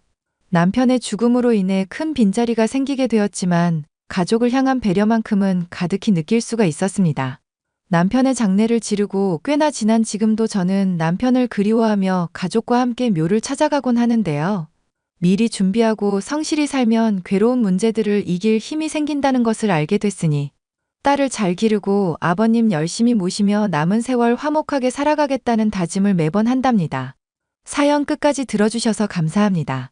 Speaker 4: 남편의 죽음으로 인해 큰 빈자리가 생기게 되었지만 가족을 향한 배려만큼은 가득히 느낄 수가 있었습니다. 남편의 장례를 치르고 꽤나 지난 지금도 저는 남편을 그리워하며 가족과 함께 묘를 찾아가곤 하는데요. 미리 준비하고 성실히 살면 괴로운 문제들을 이길 힘이 생긴다는 것을 알게 됐으니 딸을 잘 기르고 아버님 열심히 모시며 남은 세월 화목하게 살아가겠다는 다짐을 매번 한답니다. 사연 끝까지 들어주셔서 감사합니다.